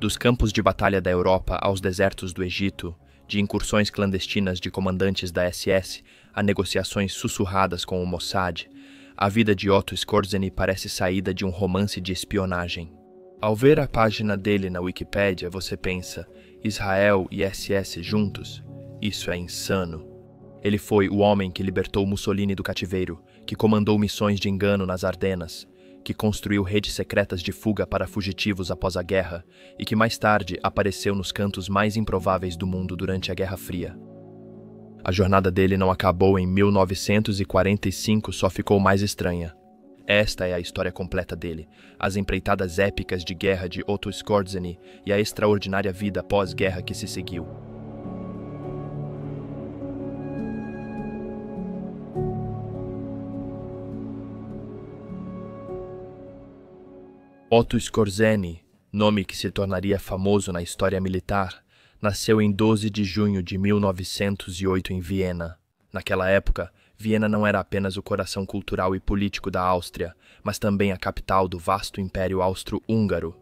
Dos campos de batalha da Europa aos desertos do Egito, de incursões clandestinas de comandantes da SS a negociações sussurradas com o Mossad, a vida de Otto Skorzeny parece saída de um romance de espionagem. Ao ver a página dele na Wikipédia, você pensa, Israel e SS juntos? Isso é insano. Ele foi o homem que libertou Mussolini do cativeiro, que comandou missões de engano nas Ardenas, que construiu redes secretas de fuga para fugitivos após a guerra e que mais tarde apareceu nos cantos mais improváveis do mundo durante a Guerra Fria. A jornada dele não acabou em 1945, só ficou mais estranha. Esta é a história completa dele, as empreitadas épicas de guerra de Otto Skorzeny e a extraordinária vida pós-guerra que se seguiu. Otto Skorzeny, nome que se tornaria famoso na história militar, nasceu em 12 de junho de 1908 em Viena. Naquela época, Viena não era apenas o coração cultural e político da Áustria, mas também a capital do vasto Império Austro-Húngaro,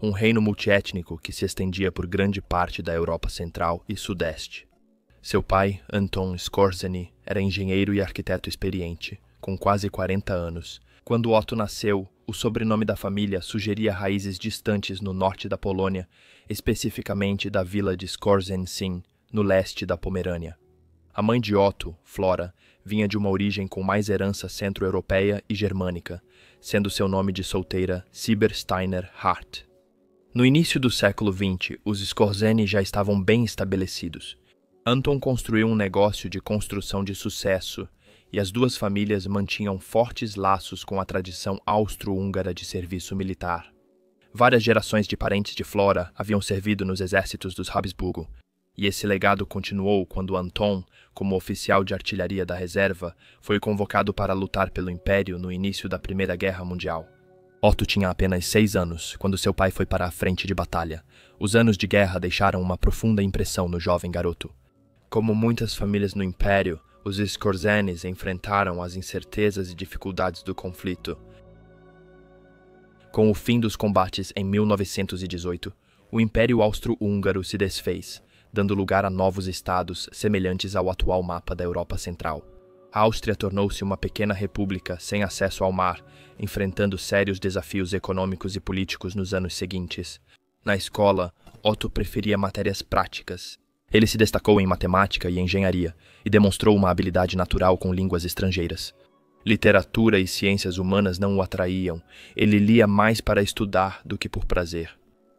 um reino multiétnico que se estendia por grande parte da Europa Central e Sudeste. Seu pai, Anton Skorzeny, era engenheiro e arquiteto experiente, com quase 40 anos. Quando Otto nasceu, o sobrenome da família sugeria raízes distantes no norte da Polônia, especificamente da vila de Skorzecin, no leste da Pomerânia. A mãe de Otto, Flora, vinha de uma origem com mais herança centro-europeia e germânica, sendo seu nome de solteira Siebersteiner Hart. No início do século XX, os Skorzeny já estavam bem estabelecidos. Anton construiu um negócio de construção de sucesso, e as duas famílias mantinham fortes laços com a tradição austro-húngara de serviço militar. Várias gerações de parentes de Flora haviam servido nos exércitos dos Habsburgo, e esse legado continuou quando Anton, como oficial de artilharia da reserva, foi convocado para lutar pelo Império no início da Primeira Guerra Mundial. Otto tinha apenas 6 anos quando seu pai foi para a frente de batalha. Os anos de guerra deixaram uma profunda impressão no jovem garoto. Como muitas famílias no Império, os Skorzenys enfrentaram as incertezas e dificuldades do conflito. Com o fim dos combates em 1918, o Império Austro-Húngaro se desfez, dando lugar a novos estados semelhantes ao atual mapa da Europa Central. A Áustria tornou-se uma pequena república sem acesso ao mar, enfrentando sérios desafios econômicos e políticos nos anos seguintes. Na escola, Otto preferia matérias práticas. Ele se destacou em matemática e engenharia e demonstrou uma habilidade natural com línguas estrangeiras. Literatura e ciências humanas não o atraíam. Ele lia mais para estudar do que por prazer.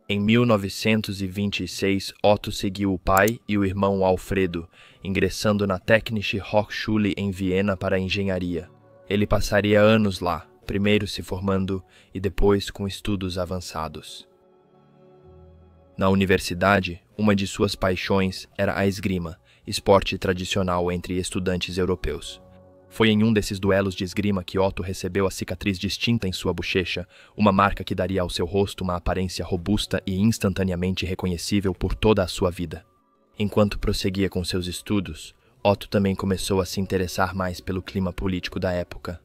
Em 1926, Otto seguiu o pai e o irmão Alfredo, ingressando na Technische Hochschule em Viena para a engenharia. Ele passaria anos lá, primeiro se formando e depois com estudos avançados. Na universidade, uma de suas paixões era a esgrima, esporte tradicional entre estudantes europeus. Foi em um desses duelos de esgrima que Otto recebeu a cicatriz distinta em sua bochecha, uma marca que daria ao seu rosto uma aparência robusta e instantaneamente reconhecível por toda a sua vida. Enquanto prosseguia com seus estudos, Otto também começou a se interessar mais pelo clima político da época.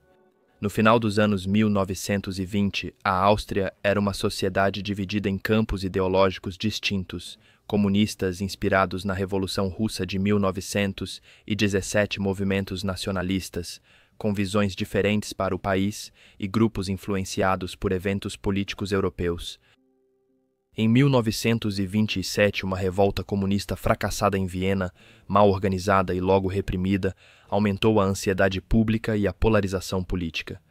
No final dos anos 1920, a Áustria era uma sociedade dividida em campos ideológicos distintos, comunistas inspirados na Revolução Russa de 1900 e 17 movimentos nacionalistas, com visões diferentes para o país e grupos influenciados por eventos políticos europeus. Em 1927, uma revolta comunista fracassada em Viena, mal organizada e logo reprimida, aumentou a ansiedade pública e a polarização política.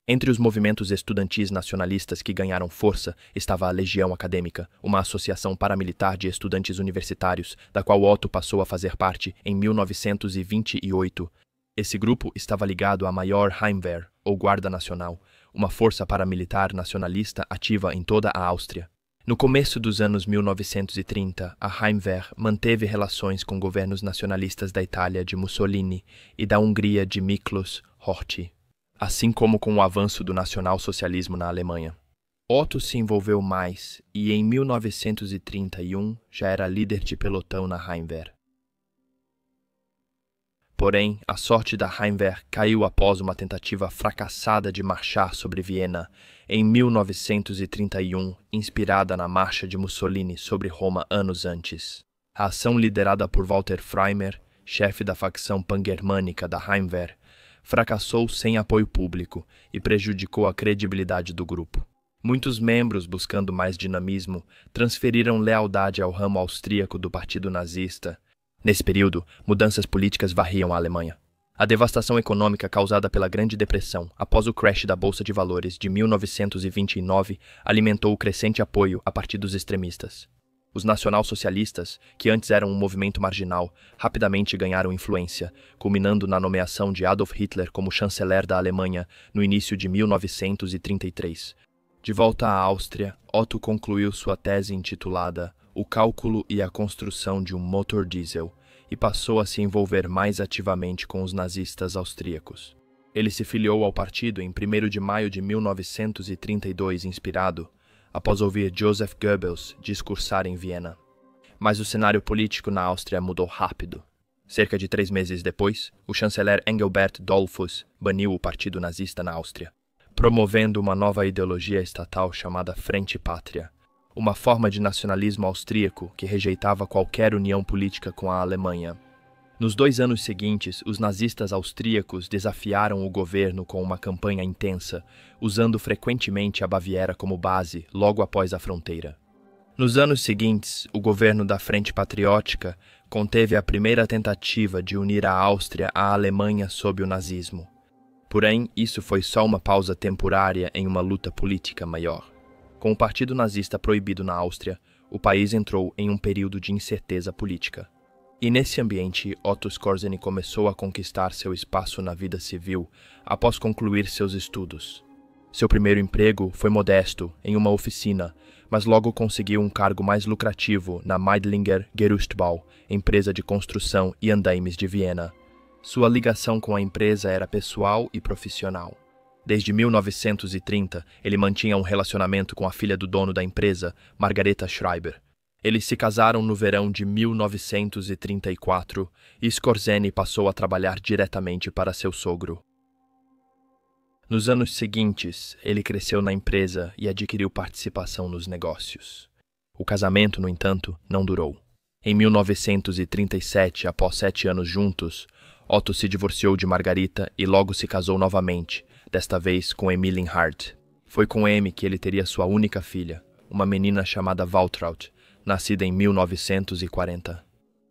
Entre os movimentos estudantis nacionalistas que ganharam força estava a Legião Acadêmica, uma associação paramilitar de estudantes universitários, da qual Otto passou a fazer parte em 1928. Esse grupo estava ligado à maior Heimwehr, ou Guarda Nacional, uma força paramilitar nacionalista ativa em toda a Áustria. No começo dos anos 1930, a Heimwehr manteve relações com governos nacionalistas da Itália de Mussolini e da Hungria de Miklos Horthy, assim como com o avanço do nacionalsocialismo na Alemanha. Otto se envolveu mais e, em 1931, já era líder de pelotão na Heimwehr. Porém, a sorte da Heimwehr caiu após uma tentativa fracassada de marchar sobre Viena em 1931, inspirada na marcha de Mussolini sobre Roma anos antes. A ação liderada por Walter Freimer, chefe da facção pan-germânica da Heimwehr, fracassou sem apoio público e prejudicou a credibilidade do grupo. Muitos membros, buscando mais dinamismo, transferiram lealdade ao ramo austríaco do Partido Nazista. Nesse período, mudanças políticas varriam a Alemanha. A devastação econômica causada pela Grande Depressão após o crash da Bolsa de Valores de 1929 alimentou o crescente apoio a partidos extremistas. Os nacionalsocialistas, que antes eram um movimento marginal, rapidamente ganharam influência, culminando na nomeação de Adolf Hitler como chanceler da Alemanha no início de 1933. De volta à Áustria, Otto concluiu sua tese intitulada O Cálculo e a Construção de um Motor Diesel e passou a se envolver mais ativamente com os nazistas austríacos. Ele se filiou ao partido em 1º de maio de 1932, inspirado após ouvir Joseph Goebbels discursar em Viena. Mas o cenário político na Áustria mudou rápido. Cerca de 3 meses depois, o chanceler Engelbert Dollfuss baniu o partido nazista na Áustria, promovendo uma nova ideologia estatal chamada Frente Pátria, uma forma de nacionalismo austríaco que rejeitava qualquer união política com a Alemanha. Nos 2 anos seguintes, os nazistas austríacos desafiaram o governo com uma campanha intensa, usando frequentemente a Baviera como base logo após a fronteira. Nos anos seguintes, o governo da Frente Patriótica conteve a primeira tentativa de unir a Áustria à Alemanha sob o nazismo. Porém, isso foi só uma pausa temporária em uma luta política maior. Com o Partido Nazista proibido na Áustria, o país entrou em um período de incerteza política. E nesse ambiente, Otto Skorzeny começou a conquistar seu espaço na vida civil após concluir seus estudos. Seu primeiro emprego foi modesto, em uma oficina, mas logo conseguiu um cargo mais lucrativo na Meidlinger Gerüstbau, empresa de construção e andaimes de Viena. Sua ligação com a empresa era pessoal e profissional. Desde 1930, ele mantinha um relacionamento com a filha do dono da empresa, Margareta Schreiber. Eles se casaram no verão de 1934 e Skorzeny passou a trabalhar diretamente para seu sogro. Nos anos seguintes, ele cresceu na empresa e adquiriu participação nos negócios. O casamento, no entanto, não durou. Em 1937, após 7 anos juntos, Otto se divorciou de Margarita e logo se casou novamente, desta vez com Emmeline Hart. Foi com Amy que ele teria sua única filha, uma menina chamada Waltraud, nascida em 1940.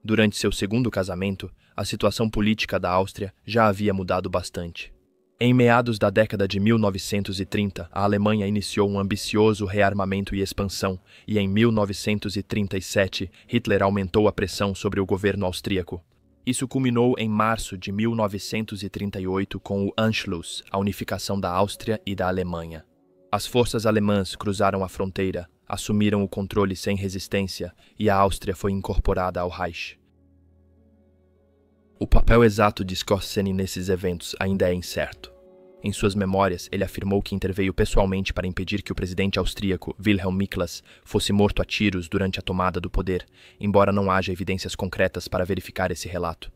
Durante seu segundo casamento, a situação política da Áustria já havia mudado bastante. Em meados da década de 1930, a Alemanha iniciou um ambicioso rearmamento e expansão, e em 1937, Hitler aumentou a pressão sobre o governo austríaco. Isso culminou em março de 1938 com o Anschluss, a unificação da Áustria e da Alemanha. As forças alemãs cruzaram a fronteira, assumiram o controle sem resistência e a Áustria foi incorporada ao Reich. O papel exato de Skorzeny nesses eventos ainda é incerto. Em suas memórias, ele afirmou que interveio pessoalmente para impedir que o presidente austríaco Wilhelm Miklas fosse morto a tiros durante a tomada do poder, embora não haja evidências concretas para verificar esse relato.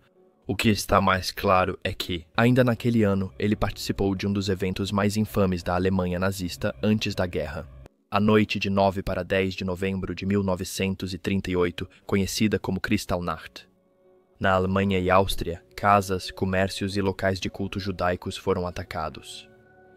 O que está mais claro é que, ainda naquele ano, ele participou de um dos eventos mais infames da Alemanha nazista antes da guerra. A noite de 9 para 10 de novembro de 1938, conhecida como Kristallnacht. Na Alemanha e Áustria, casas, comércios e locais de culto judaicos foram atacados.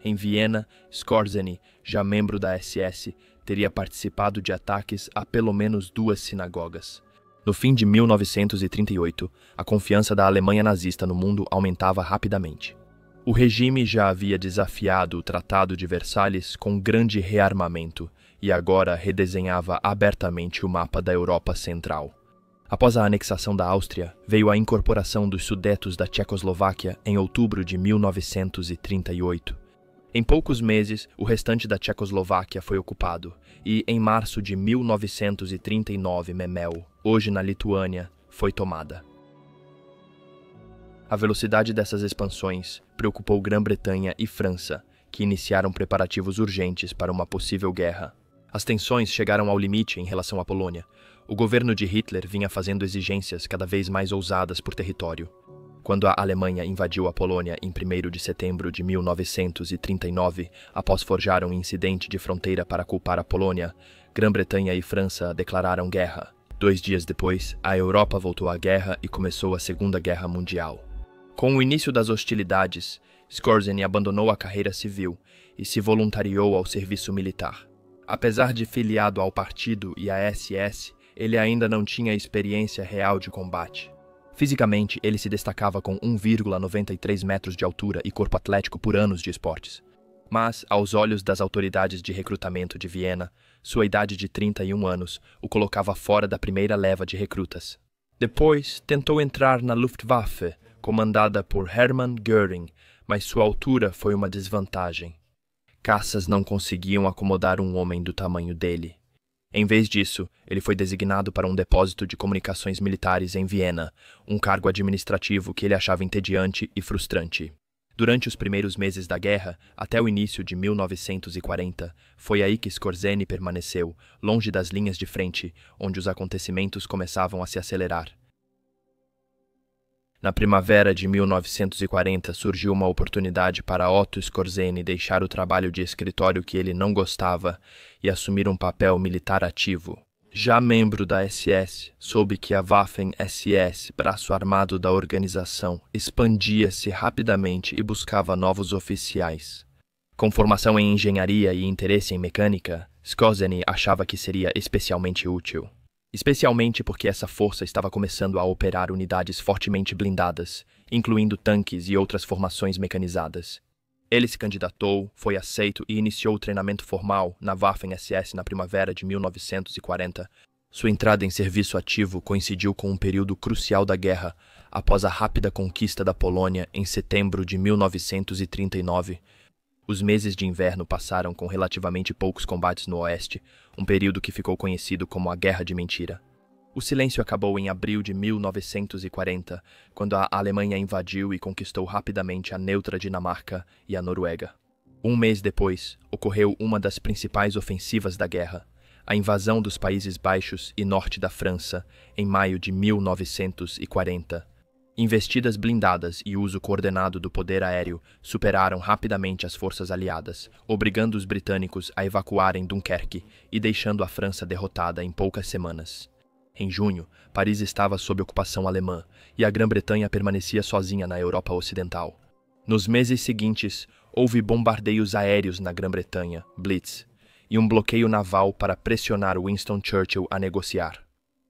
Em Viena, Skorzeny, já membro da SS, teria participado de ataques a pelo menos 2 sinagogas. No fim de 1938, a confiança da Alemanha nazista no mundo aumentava rapidamente. O regime já havia desafiado o Tratado de Versalhes com grande rearmamento e agora redesenhava abertamente o mapa da Europa Central. Após a anexação da Áustria, veio a incorporação dos Sudetos da Tchecoslováquia em outubro de 1938. Em poucos meses, o restante da Tchecoslováquia foi ocupado e, em março de 1939, Memel, hoje na Lituânia, foi tomada. A velocidade dessas expansões preocupou Grã-Bretanha e França, que iniciaram preparativos urgentes para uma possível guerra. As tensões chegaram ao limite em relação à Polônia. O governo de Hitler vinha fazendo exigências cada vez mais ousadas por território. Quando a Alemanha invadiu a Polônia em 1º de setembro de 1939, após forjar um incidente de fronteira para culpar a Polônia, Grã-Bretanha e França declararam guerra. 2 dias depois, a Europa voltou à guerra e começou a Segunda Guerra Mundial. Com o início das hostilidades, Skorzeny abandonou a carreira civil e se voluntariou ao serviço militar. Apesar de filiado ao partido e à SS, ele ainda não tinha experiência real de combate. Fisicamente, ele se destacava com 1,93 metros de altura e corpo atlético por anos de esportes. Mas, aos olhos das autoridades de recrutamento de Viena, sua idade de 31 anos o colocava fora da primeira leva de recrutas. Depois, tentou entrar na Luftwaffe, comandada por Hermann Göring, mas sua altura foi uma desvantagem. Caças não conseguiam acomodar um homem do tamanho dele. Em vez disso, ele foi designado para um depósito de comunicações militares em Viena, um cargo administrativo que ele achava entediante e frustrante. Durante os primeiros meses da guerra, até o início de 1940, foi aí que Skorzeny permaneceu, longe das linhas de frente, onde os acontecimentos começavam a se acelerar. Na primavera de 1940 surgiu uma oportunidade para Otto Skorzeny deixar o trabalho de escritório que ele não gostava e assumir um papel militar ativo. Já membro da SS, soube que a Waffen-SS, braço armado da organização, expandia-se rapidamente e buscava novos oficiais. Com formação em engenharia e interesse em mecânica, Skorzeny achava que seria especialmente útil. Especialmente porque essa força estava começando a operar unidades fortemente blindadas, incluindo tanques e outras formações mecanizadas. Ele se candidatou, foi aceito e iniciou o treinamento formal na Waffen-SS na primavera de 1940. Sua entrada em serviço ativo coincidiu com um período crucial da guerra, após a rápida conquista da Polônia em setembro de 1939. Os meses de inverno passaram com relativamente poucos combates no oeste, um período que ficou conhecido como a Guerra de Mentira. O silêncio acabou em abril de 1940, quando a Alemanha invadiu e conquistou rapidamente a neutra Dinamarca e a Noruega. Um mês depois, ocorreu uma das principais ofensivas da guerra, a invasão dos Países Baixos e norte da França, em maio de 1940. Investidas blindadas e uso coordenado do poder aéreo superaram rapidamente as forças aliadas, obrigando os britânicos a evacuarem Dunkerque e deixando a França derrotada em poucas semanas. Em junho, Paris estava sob ocupação alemã e a Grã-Bretanha permanecia sozinha na Europa Ocidental. Nos meses seguintes, houve bombardeios aéreos na Grã-Bretanha, Blitz, e um bloqueio naval para pressionar Winston Churchill a negociar.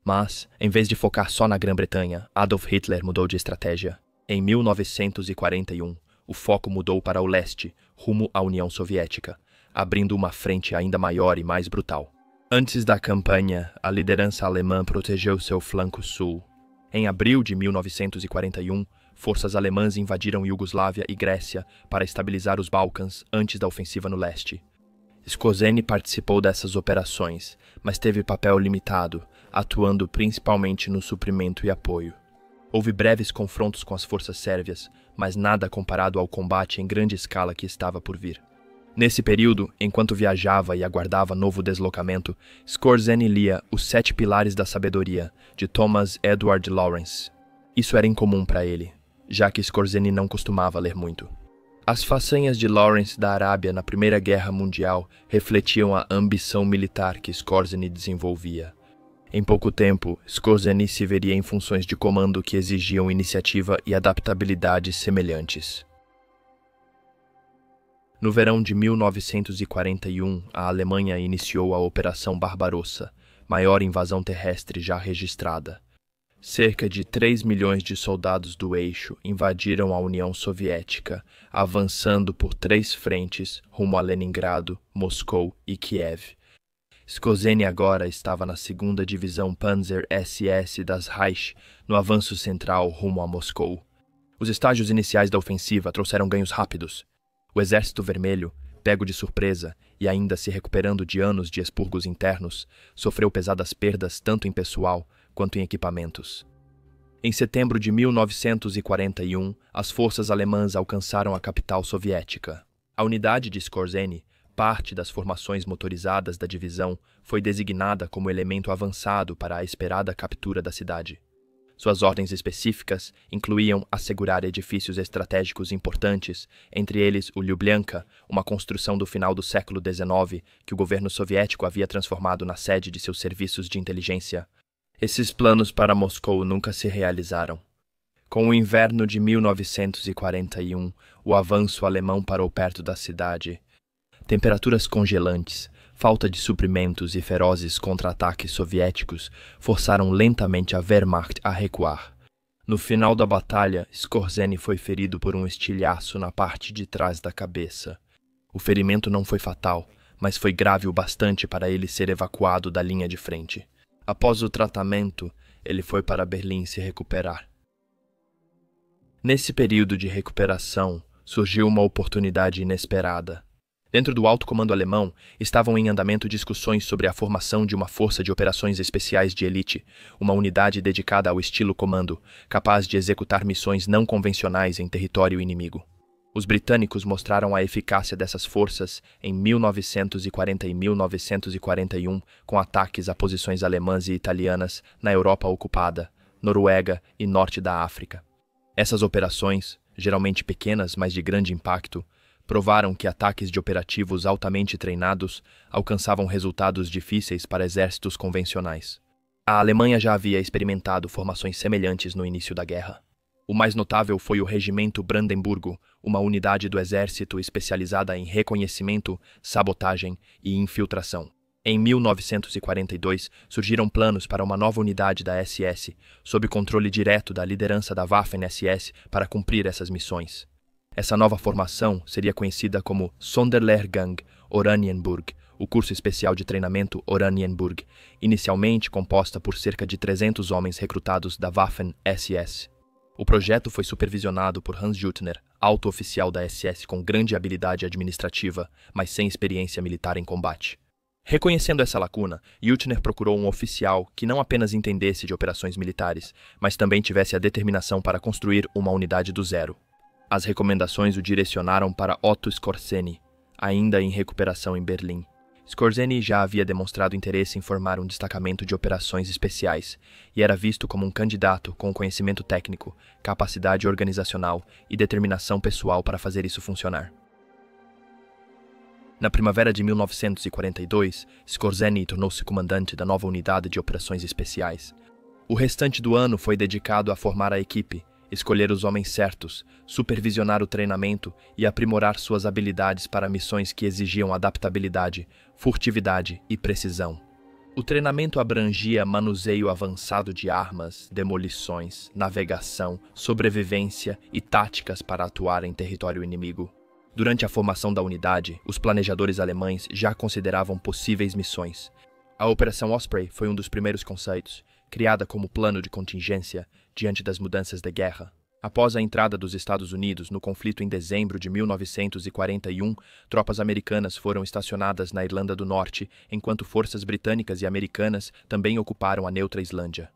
Mas, em vez de focar só na Grã-Bretanha, Adolf Hitler mudou de estratégia. Em 1941, o foco mudou para o leste, rumo à União Soviética, abrindo uma frente ainda maior e mais brutal. Antes da campanha, a liderança alemã protegeu seu flanco sul. Em abril de 1941, forças alemãs invadiram Iugoslávia e Grécia para estabilizar os Balcãs antes da ofensiva no leste. Skorzeny participou dessas operações, mas teve papel limitado, atuando principalmente no suprimento e apoio. Houve breves confrontos com as forças sérvias, mas nada comparado ao combate em grande escala que estava por vir. Nesse período, enquanto viajava e aguardava novo deslocamento, Skorzeny lia Os 7 Pilares da Sabedoria, de Thomas Edward Lawrence. Isso era incomum para ele, já que Skorzeny não costumava ler muito. As façanhas de Lawrence da Arábia na Primeira Guerra Mundial refletiam a ambição militar que Skorzeny desenvolvia. Em pouco tempo, Skorzeny se veria em funções de comando que exigiam iniciativa e adaptabilidade semelhantes. No verão de 1941, a Alemanha iniciou a Operação Barbarossa, maior invasão terrestre já registrada. Cerca de 3 milhões de soldados do eixo invadiram a União Soviética, avançando por 3 frentes rumo a Leningrado, Moscou e Kiev. Skorzeny agora estava na 2ª Divisão Panzer SS das Reich, no avanço central rumo a Moscou. Os estágios iniciais da ofensiva trouxeram ganhos rápidos. O Exército Vermelho, pego de surpresa e ainda se recuperando de anos de expurgos internos, sofreu pesadas perdas tanto em pessoal quanto em equipamentos. Em setembro de 1941, as forças alemãs alcançaram a capital soviética. A unidade de Skorzeny, parte das formações motorizadas da divisão, foi designada como elemento avançado para a esperada captura da cidade. Suas ordens específicas incluíam assegurar edifícios estratégicos importantes, entre eles o Lubyanka, uma construção do final do século XIX que o governo soviético havia transformado na sede de seus serviços de inteligência. Esses planos para Moscou nunca se realizaram. Com o inverno de 1941, o avanço alemão parou perto da cidade. Temperaturas congelantes, falta de suprimentos e ferozes contra-ataques soviéticos forçaram lentamente a Wehrmacht a recuar. No final da batalha, Skorzeny foi ferido por um estilhaço na parte de trás da cabeça. O ferimento não foi fatal, mas foi grave o bastante para ele ser evacuado da linha de frente. Após o tratamento, ele foi para Berlim se recuperar. Nesse período de recuperação, surgiu uma oportunidade inesperada. Dentro do alto comando alemão, estavam em andamento discussões sobre a formação de uma força de operações especiais de elite, uma unidade dedicada ao estilo comando, capaz de executar missões não convencionais em território inimigo. Os britânicos mostraram a eficácia dessas forças em 1940 e 1941, com ataques a posições alemãs e italianas na Europa ocupada, Noruega e norte da África. Essas operações, geralmente pequenas, mas de grande impacto, provaram que ataques de operativos altamente treinados alcançavam resultados difíceis para exércitos convencionais. A Alemanha já havia experimentado formações semelhantes no início da guerra. O mais notável foi o Regimento Brandemburgo, uma unidade do exército especializada em reconhecimento, sabotagem e infiltração. Em 1942, surgiram planos para uma nova unidade da SS, sob controle direto da liderança da Waffen-SS, para cumprir essas missões. Essa nova formação seria conhecida como Sonderlehrgang Oranienburg, o curso especial de treinamento Oranienburg, inicialmente composta por cerca de 300 homens recrutados da Waffen-SS. O projeto foi supervisionado por Hans Juttner, alto oficial da SS com grande habilidade administrativa, mas sem experiência militar em combate. Reconhecendo essa lacuna, Juttner procurou um oficial que não apenas entendesse de operações militares, mas também tivesse a determinação para construir uma unidade do zero. As recomendações o direcionaram para Otto Skorzeny, ainda em recuperação em Berlim. Skorzeny já havia demonstrado interesse em formar um destacamento de operações especiais e era visto como um candidato com conhecimento técnico, capacidade organizacional e determinação pessoal para fazer isso funcionar. Na primavera de 1942, Skorzeny tornou-se comandante da nova unidade de operações especiais. O restante do ano foi dedicado a formar a equipe, escolher os homens certos, supervisionar o treinamento e aprimorar suas habilidades para missões que exigiam adaptabilidade, furtividade e precisão. O treinamento abrangia manuseio avançado de armas, demolições, navegação, sobrevivência e táticas para atuar em território inimigo. Durante a formação da unidade, os planejadores alemães já consideravam possíveis missões. A Operação Osprey foi um dos primeiros conceitos, criada como plano de contingência diante das mudanças da guerra. Após a entrada dos Estados Unidos no conflito em dezembro de 1941, tropas americanas foram estacionadas na Irlanda do Norte, enquanto forças britânicas e americanas também ocuparam a neutra Islândia.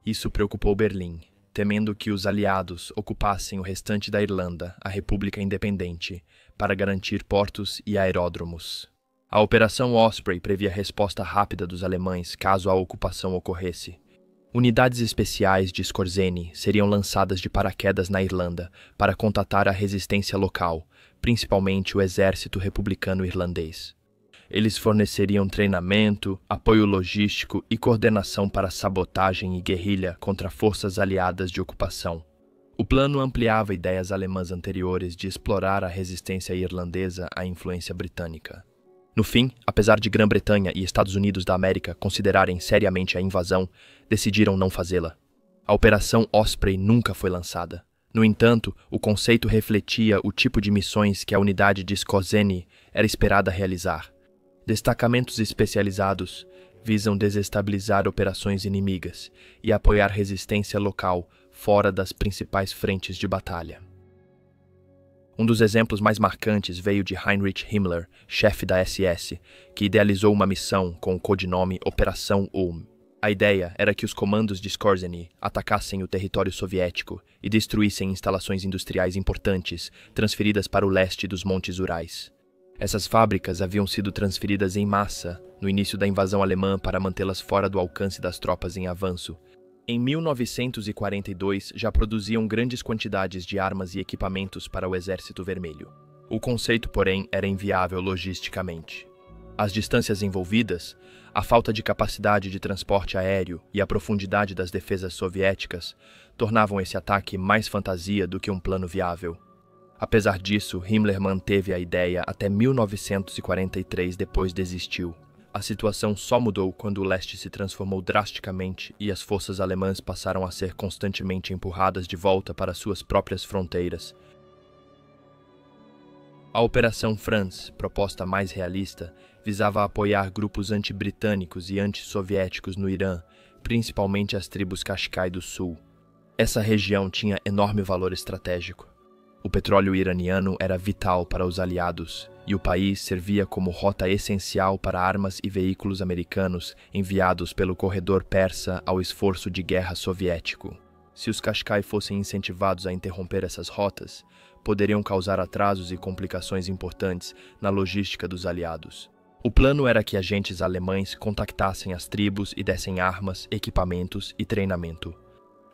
Isso preocupou Berlim, temendo que os aliados ocupassem o restante da Irlanda, a República Independente, para garantir portos e aeródromos. A Operação Osprey previa resposta rápida dos alemães caso a ocupação ocorresse. Unidades especiais de Skorzeny seriam lançadas de paraquedas na Irlanda para contatar a resistência local, principalmente o exército republicano irlandês. Eles forneceriam treinamento, apoio logístico e coordenação para sabotagem e guerrilha contra forças aliadas de ocupação. O plano ampliava ideias alemãs anteriores de explorar a resistência irlandesa à influência britânica. No fim, apesar de Grã-Bretanha e Estados Unidos da América considerarem seriamente a invasão, decidiram não fazê-la. A Operação Osprey nunca foi lançada. No entanto, o conceito refletia o tipo de missões que a unidade de Skorzeny era esperada realizar. Destacamentos especializados visam desestabilizar operações inimigas e apoiar resistência local fora das principais frentes de batalha. Um dos exemplos mais marcantes veio de Heinrich Himmler, chefe da SS, que idealizou uma missão com o codinome Operação Ulm. A ideia era que os comandos de Skorzeny atacassem o território soviético e destruíssem instalações industriais importantes transferidas para o leste dos Montes Urais. Essas fábricas haviam sido transferidas em massa no início da invasão alemã para mantê-las fora do alcance das tropas em avanço. Em 1942, já produziam grandes quantidades de armas e equipamentos para o Exército Vermelho. O conceito, porém, era inviável logisticamente. As distâncias envolvidas, a falta de capacidade de transporte aéreo e a profundidade das defesas soviéticas tornavam esse ataque mais fantasia do que um plano viável. Apesar disso, Himmler manteve a ideia até 1943, depois desistiu. A situação só mudou quando o leste se transformou drasticamente e as forças alemãs passaram a ser constantemente empurradas de volta para suas próprias fronteiras. A Operação Franz, proposta mais realista, visava apoiar grupos anti-britânicos e anti-soviéticos no Irã, principalmente as tribos Qashqai do Sul. Essa região tinha enorme valor estratégico. O petróleo iraniano era vital para os aliados, e o país servia como rota essencial para armas e veículos americanos enviados pelo corredor persa ao esforço de guerra soviético. Se os Qashqai fossem incentivados a interromper essas rotas, poderiam causar atrasos e complicações importantes na logística dos aliados. O plano era que agentes alemães contactassem as tribos e dessem armas, equipamentos e treinamento.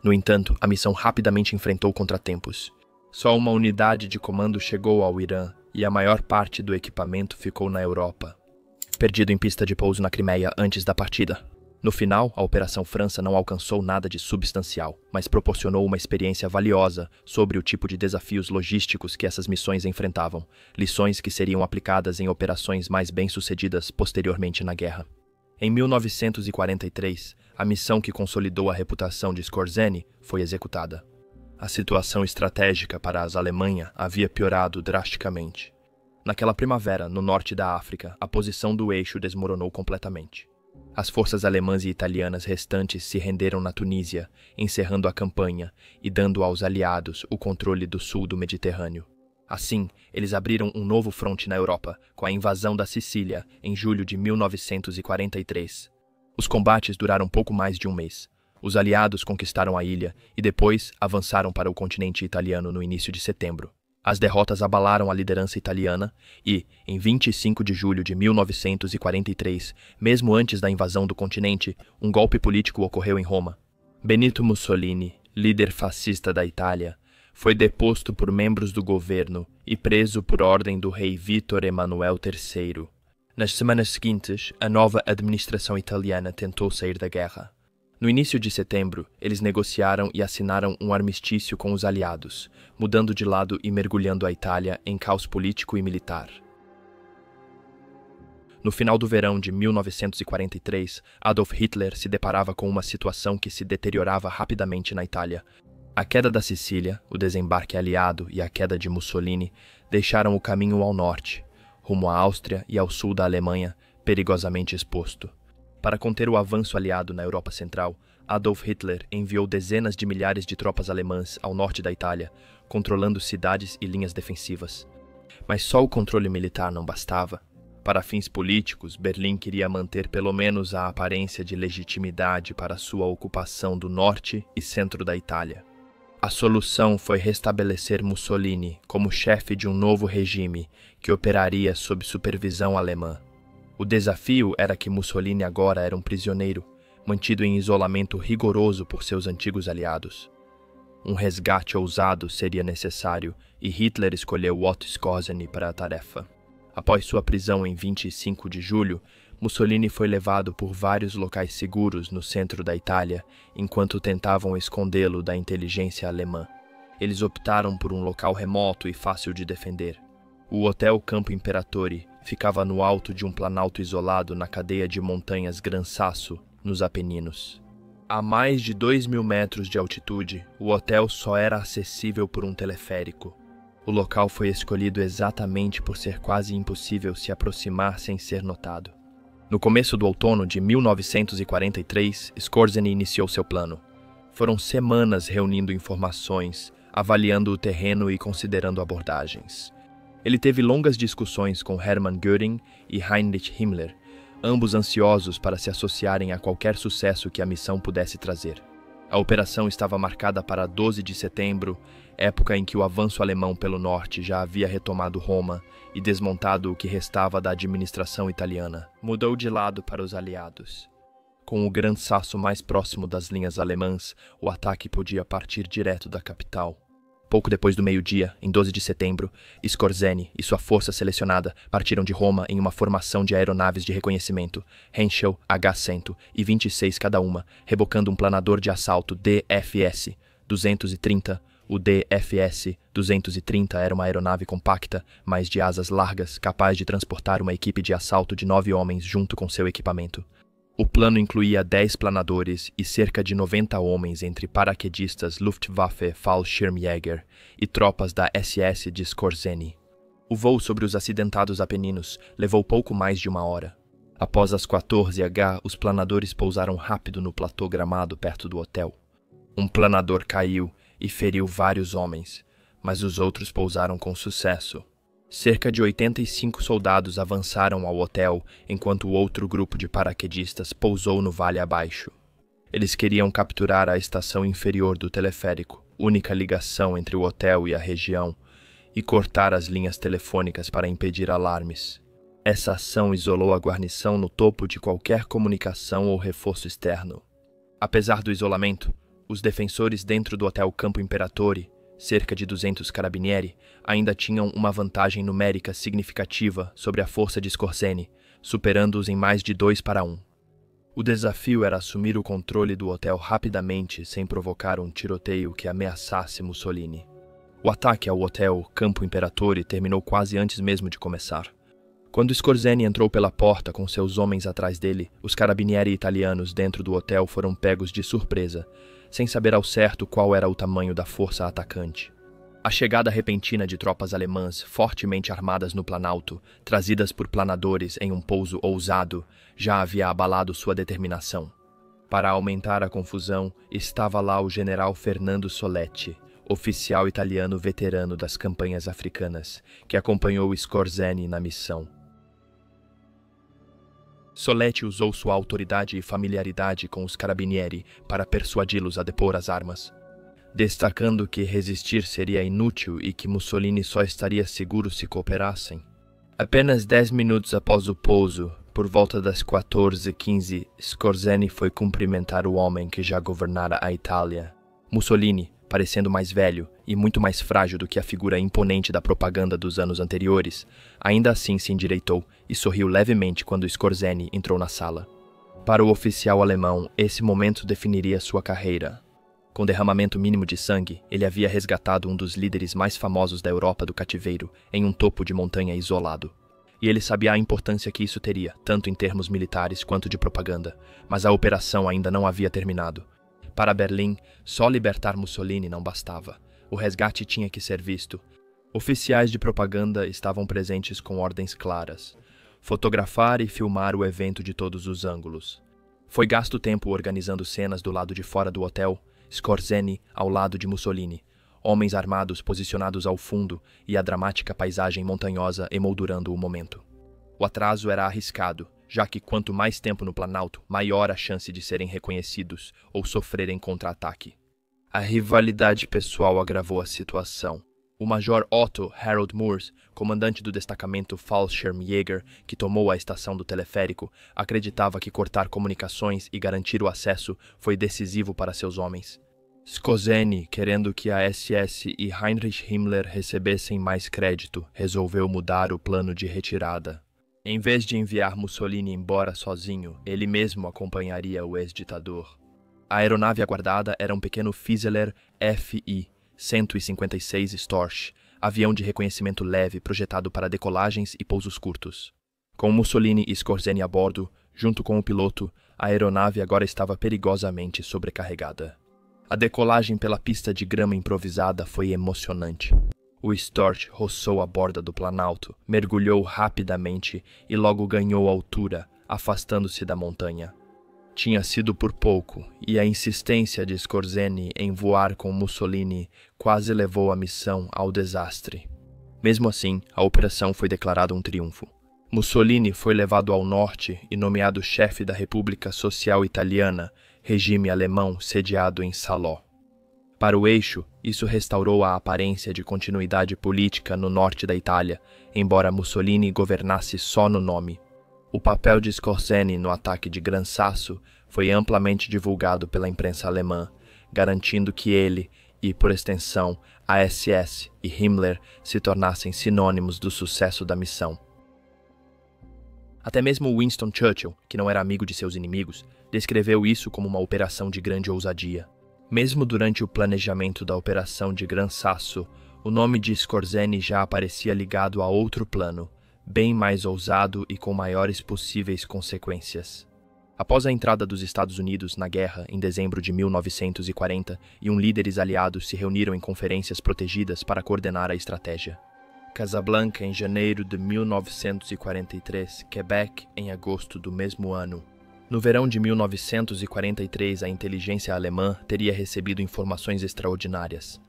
No entanto, a missão rapidamente enfrentou contratempos. Só uma unidade de comando chegou ao Irã e a maior parte do equipamento ficou na Europa, perdido em pista de pouso na Crimeia antes da partida. No final, a Operação França não alcançou nada de substancial, mas proporcionou uma experiência valiosa sobre o tipo de desafios logísticos que essas missões enfrentavam, lições que seriam aplicadas em operações mais bem-sucedidas posteriormente na guerra. Em 1943, a missão que consolidou a reputação de Skorzeny foi executada. A situação estratégica para as Alemanha havia piorado drasticamente. Naquela primavera, no norte da África, a posição do eixo desmoronou completamente. As forças alemãs e italianas restantes se renderam na Tunísia, encerrando a campanha e dando aos aliados o controle do sul do Mediterrâneo. Assim, eles abriram um novo fronte na Europa, com a invasão da Sicília, em julho de 1943. Os combates duraram pouco mais de um mês. Os aliados conquistaram a ilha e depois avançaram para o continente italiano no início de setembro. As derrotas abalaram a liderança italiana e, em 25 de julho de 1943, mesmo antes da invasão do continente, um golpe político ocorreu em Roma. Benito Mussolini, líder fascista da Itália, foi deposto por membros do governo e preso por ordem do rei Vítor Emanuel III. Nas semanas seguintes, a nova administração italiana tentou sair da guerra. No início de setembro, eles negociaram e assinaram um armistício com os aliados, mudando de lado e mergulhando a Itália em caos político e militar. No final do verão de 1943, Adolf Hitler se deparava com uma situação que se deteriorava rapidamente na Itália. A queda da Sicília, o desembarque aliado e a queda de Mussolini deixaram o caminho ao norte, rumo à Áustria e ao sul da Alemanha, perigosamente exposto. Para conter o avanço aliado na Europa Central, Adolf Hitler enviou dezenas de milhares de tropas alemãs ao norte da Itália, controlando cidades e linhas defensivas. Mas só o controle militar não bastava. Para fins políticos, Berlim queria manter pelo menos a aparência de legitimidade para sua ocupação do norte e centro da Itália. A solução foi restabelecer Mussolini como chefe de um novo regime que operaria sob supervisão alemã. O desafio era que Mussolini agora era um prisioneiro, mantido em isolamento rigoroso por seus antigos aliados. Um resgate ousado seria necessário e Hitler escolheu Otto Skorzeny para a tarefa. Após sua prisão em 25 de julho, Mussolini foi levado por vários locais seguros no centro da Itália, enquanto tentavam escondê-lo da inteligência alemã. Eles optaram por um local remoto e fácil de defender. O Hotel Campo Imperatore ficava no alto de um planalto isolado na cadeia de montanhas Gran Sasso, nos Apeninos. A mais de 2.000 metros de altitude, o hotel só era acessível por um teleférico. O local foi escolhido exatamente por ser quase impossível se aproximar sem ser notado. No começo do outono de 1943, Skorzeny iniciou seu plano. Foram semanas reunindo informações, avaliando o terreno e considerando abordagens. Ele teve longas discussões com Hermann Göring e Heinrich Himmler, ambos ansiosos para se associarem a qualquer sucesso que a missão pudesse trazer. A operação estava marcada para 12 de setembro, época em que o avanço alemão pelo norte já havia retomado Roma e desmontado o que restava da administração italiana. Mudou de lado para os aliados. Com o Gran Sasso mais próximo das linhas alemãs, o ataque podia partir direto da capital. Pouco depois do meio-dia, em 12 de setembro, Scorzeni e sua força selecionada partiram de Roma em uma formação de aeronaves de reconhecimento, Henschel H-100 e 26 cada uma, rebocando um planador de assalto DFS-230. O DFS-230 era uma aeronave compacta, mas de asas largas, capaz de transportar uma equipe de assalto de 9 homens junto com seu equipamento. O plano incluía 10 planadores e cerca de 90 homens entre paraquedistas Luftwaffe Fallschirmjäger e tropas da SS de Scorzeni. O voo sobre os acidentados Apeninos levou pouco mais de 1 hora. Após as 14h, os planadores pousaram rápido no platô gramado perto do hotel. Um planador caiu e feriu vários homens, mas os outros pousaram com sucesso. Cerca de 85 soldados avançaram ao hotel, enquanto o outro grupo de paraquedistas pousou no vale abaixo. Eles queriam capturar a estação inferior do teleférico, única ligação entre o hotel e a região, e cortar as linhas telefônicas para impedir alarmes. Essa ação isolou a guarnição no topo de qualquer comunicação ou reforço externo. Apesar do isolamento, os defensores dentro do Hotel Campo Imperatore, cerca de 200 carabinieri, ainda tinham uma vantagem numérica significativa sobre a força de Scorzeni, superando-os em mais de 2-1. O desafio era assumir o controle do hotel rapidamente sem provocar um tiroteio que ameaçasse Mussolini. O ataque ao Hotel Campo Imperatore terminou quase antes mesmo de começar. Quando Scorzeni entrou pela porta com seus homens atrás dele, os carabinieri italianos dentro do hotel foram pegos de surpresa, sem saber ao certo qual era o tamanho da força atacante. A chegada repentina de tropas alemãs fortemente armadas no Planalto, trazidas por planadores em um pouso ousado, já havia abalado sua determinação. Para aumentar a confusão, estava lá o general Fernando Soletti, oficial italiano veterano das campanhas africanas, que acompanhou Scorzeni na missão. Soletti usou sua autoridade e familiaridade com os carabinieri para persuadi-los a depor as armas, destacando que resistir seria inútil e que Mussolini só estaria seguro se cooperassem. Apenas 10 minutos após o pouso, por volta das 14h15, Scorzeni foi cumprimentar o homem que já governara a Itália. Mussolini, parecendo mais velho e muito mais frágil do que a figura imponente da propaganda dos anos anteriores, ainda assim se endireitou e sorriu levemente quando Scorzeni entrou na sala. Para o oficial alemão, esse momento definiria sua carreira. Com derramamento mínimo de sangue, ele havia resgatado um dos líderes mais famosos da Europa do cativeiro em um topo de montanha isolado. E ele sabia a importância que isso teria, tanto em termos militares quanto de propaganda, mas a operação ainda não havia terminado. Para Berlim, só libertar Mussolini não bastava. O resgate tinha que ser visto. Oficiais de propaganda estavam presentes com ordens claras: fotografar e filmar o evento de todos os ângulos. Foi gasto tempo organizando cenas do lado de fora do hotel, Scorzeni ao lado de Mussolini, homens armados posicionados ao fundo e a dramática paisagem montanhosa emoldurando o momento. O atraso era arriscado, já que quanto mais tempo no Planalto, maior a chance de serem reconhecidos ou sofrerem contra-ataque. A rivalidade pessoal agravou a situação. O major Otto Harold Moores, comandante do destacamento Fallschirmjäger, que tomou a estação do teleférico, acreditava que cortar comunicações e garantir o acesso foi decisivo para seus homens. Scorzeni, querendo que a SS e Heinrich Himmler recebessem mais crédito, resolveu mudar o plano de retirada. Em vez de enviar Mussolini embora sozinho, ele mesmo acompanharia o ex-ditador. A aeronave aguardada era um pequeno Fieseler FI-156 Storch, avião de reconhecimento leve projetado para decolagens e pousos curtos. Com Mussolini e Scorzeni a bordo, junto com o piloto, a aeronave agora estava perigosamente sobrecarregada. A decolagem pela pista de grama improvisada foi emocionante. O Storch roçou a borda do Planalto, mergulhou rapidamente e logo ganhou altura, afastando-se da montanha. Tinha sido por pouco, e a insistência de Scorzeni em voar com Mussolini quase levou a missão ao desastre. Mesmo assim, a operação foi declarada um triunfo. Mussolini foi levado ao norte e nomeado chefe da República Social Italiana, regime alemão sediado em Salò. Para o eixo, isso restaurou a aparência de continuidade política no norte da Itália, embora Mussolini governasse só no nome. O papel de Scorzeni no ataque de Gran Sasso foi amplamente divulgado pela imprensa alemã, garantindo que ele e, por extensão, a SS e Himmler se tornassem sinônimos do sucesso da missão. Até mesmo Winston Churchill, que não era amigo de seus inimigos, descreveu isso como uma operação de grande ousadia. Mesmo durante o planejamento da Operação de Gran Sasso, o nome de Skorzeny já aparecia ligado a outro plano, bem mais ousado e com maiores possíveis consequências. Após a entrada dos Estados Unidos na guerra em dezembro de 1940, líderes aliados se reuniram em conferências protegidas para coordenar a estratégia. Casablanca em janeiro de 1943, Quebec em agosto do mesmo ano. No verão de 1943, a inteligência alemã teria recebido informações extraordinárias.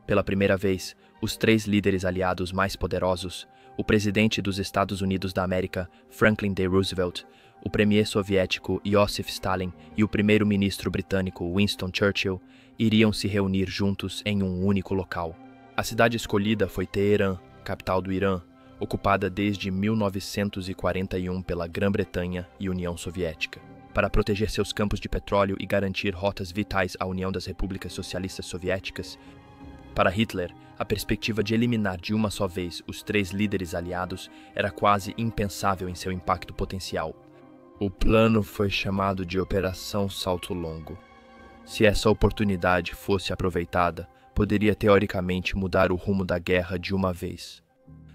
Pela primeira vez, os 3 líderes aliados mais poderosos, o presidente dos Estados Unidos da América, Franklin D. Roosevelt, o premier soviético Iosif Stalin e o primeiro-ministro britânico Winston Churchill, iriam se reunir juntos em um único local. A cidade escolhida foi Teherã, capital do Irã, ocupada desde 1941 pela Grã-Bretanha e União Soviética. Para proteger seus campos de petróleo e garantir rotas vitais à União das Repúblicas Socialistas Soviéticas, para Hitler, a perspectiva de eliminar de uma só vez os 3 líderes aliados era quase impensável em seu impacto potencial. O plano foi chamado de Operação Salto Longo. Se essa oportunidade fosse aproveitada, poderia teoricamente mudar o rumo da guerra de uma vez.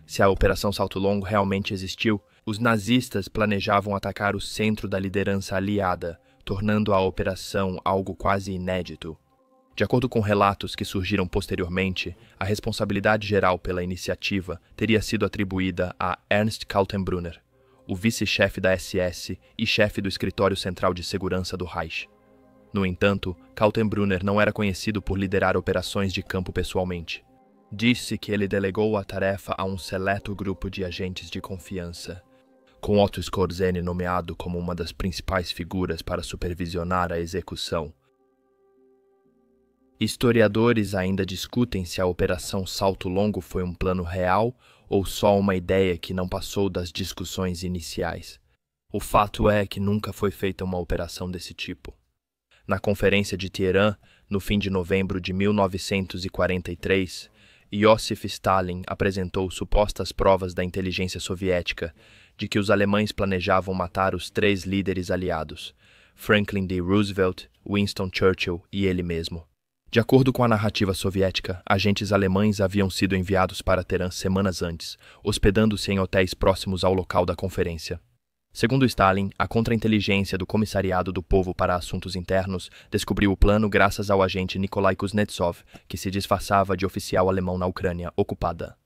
Se a Operação Salto Longo realmente existiu, os nazistas planejavam atacar o centro da liderança aliada, tornando a operação algo quase inédito. De acordo com relatos que surgiram posteriormente, a responsabilidade geral pela iniciativa teria sido atribuída a Ernst Kaltenbrunner, o vice-chefe da SS e chefe do Escritório Central de Segurança do Reich. No entanto, Kaltenbrunner não era conhecido por liderar operações de campo pessoalmente. Disse que ele delegou a tarefa a um seleto grupo de agentes de confiança, com Otto Skorzeny nomeado como uma das principais figuras para supervisionar a execução. Historiadores ainda discutem se a Operação Salto Longo foi um plano real ou só uma ideia que não passou das discussões iniciais. O fato é que nunca foi feita uma operação desse tipo. Na Conferência de Teherã, no fim de novembro de 1943, Iosif Stalin apresentou supostas provas da inteligência soviética de que os alemães planejavam matar os 3 líderes aliados, Franklin D. Roosevelt, Winston Churchill e ele mesmo. De acordo com a narrativa soviética, agentes alemães haviam sido enviados para Teherã semanas antes, hospedando-se em hotéis próximos ao local da conferência. Segundo Stalin, a contra-inteligência do Comissariado do Povo para Assuntos Internos descobriu o plano graças ao agente Nikolai Kuznetsov, que se disfarçava de oficial alemão na Ucrânia ocupada.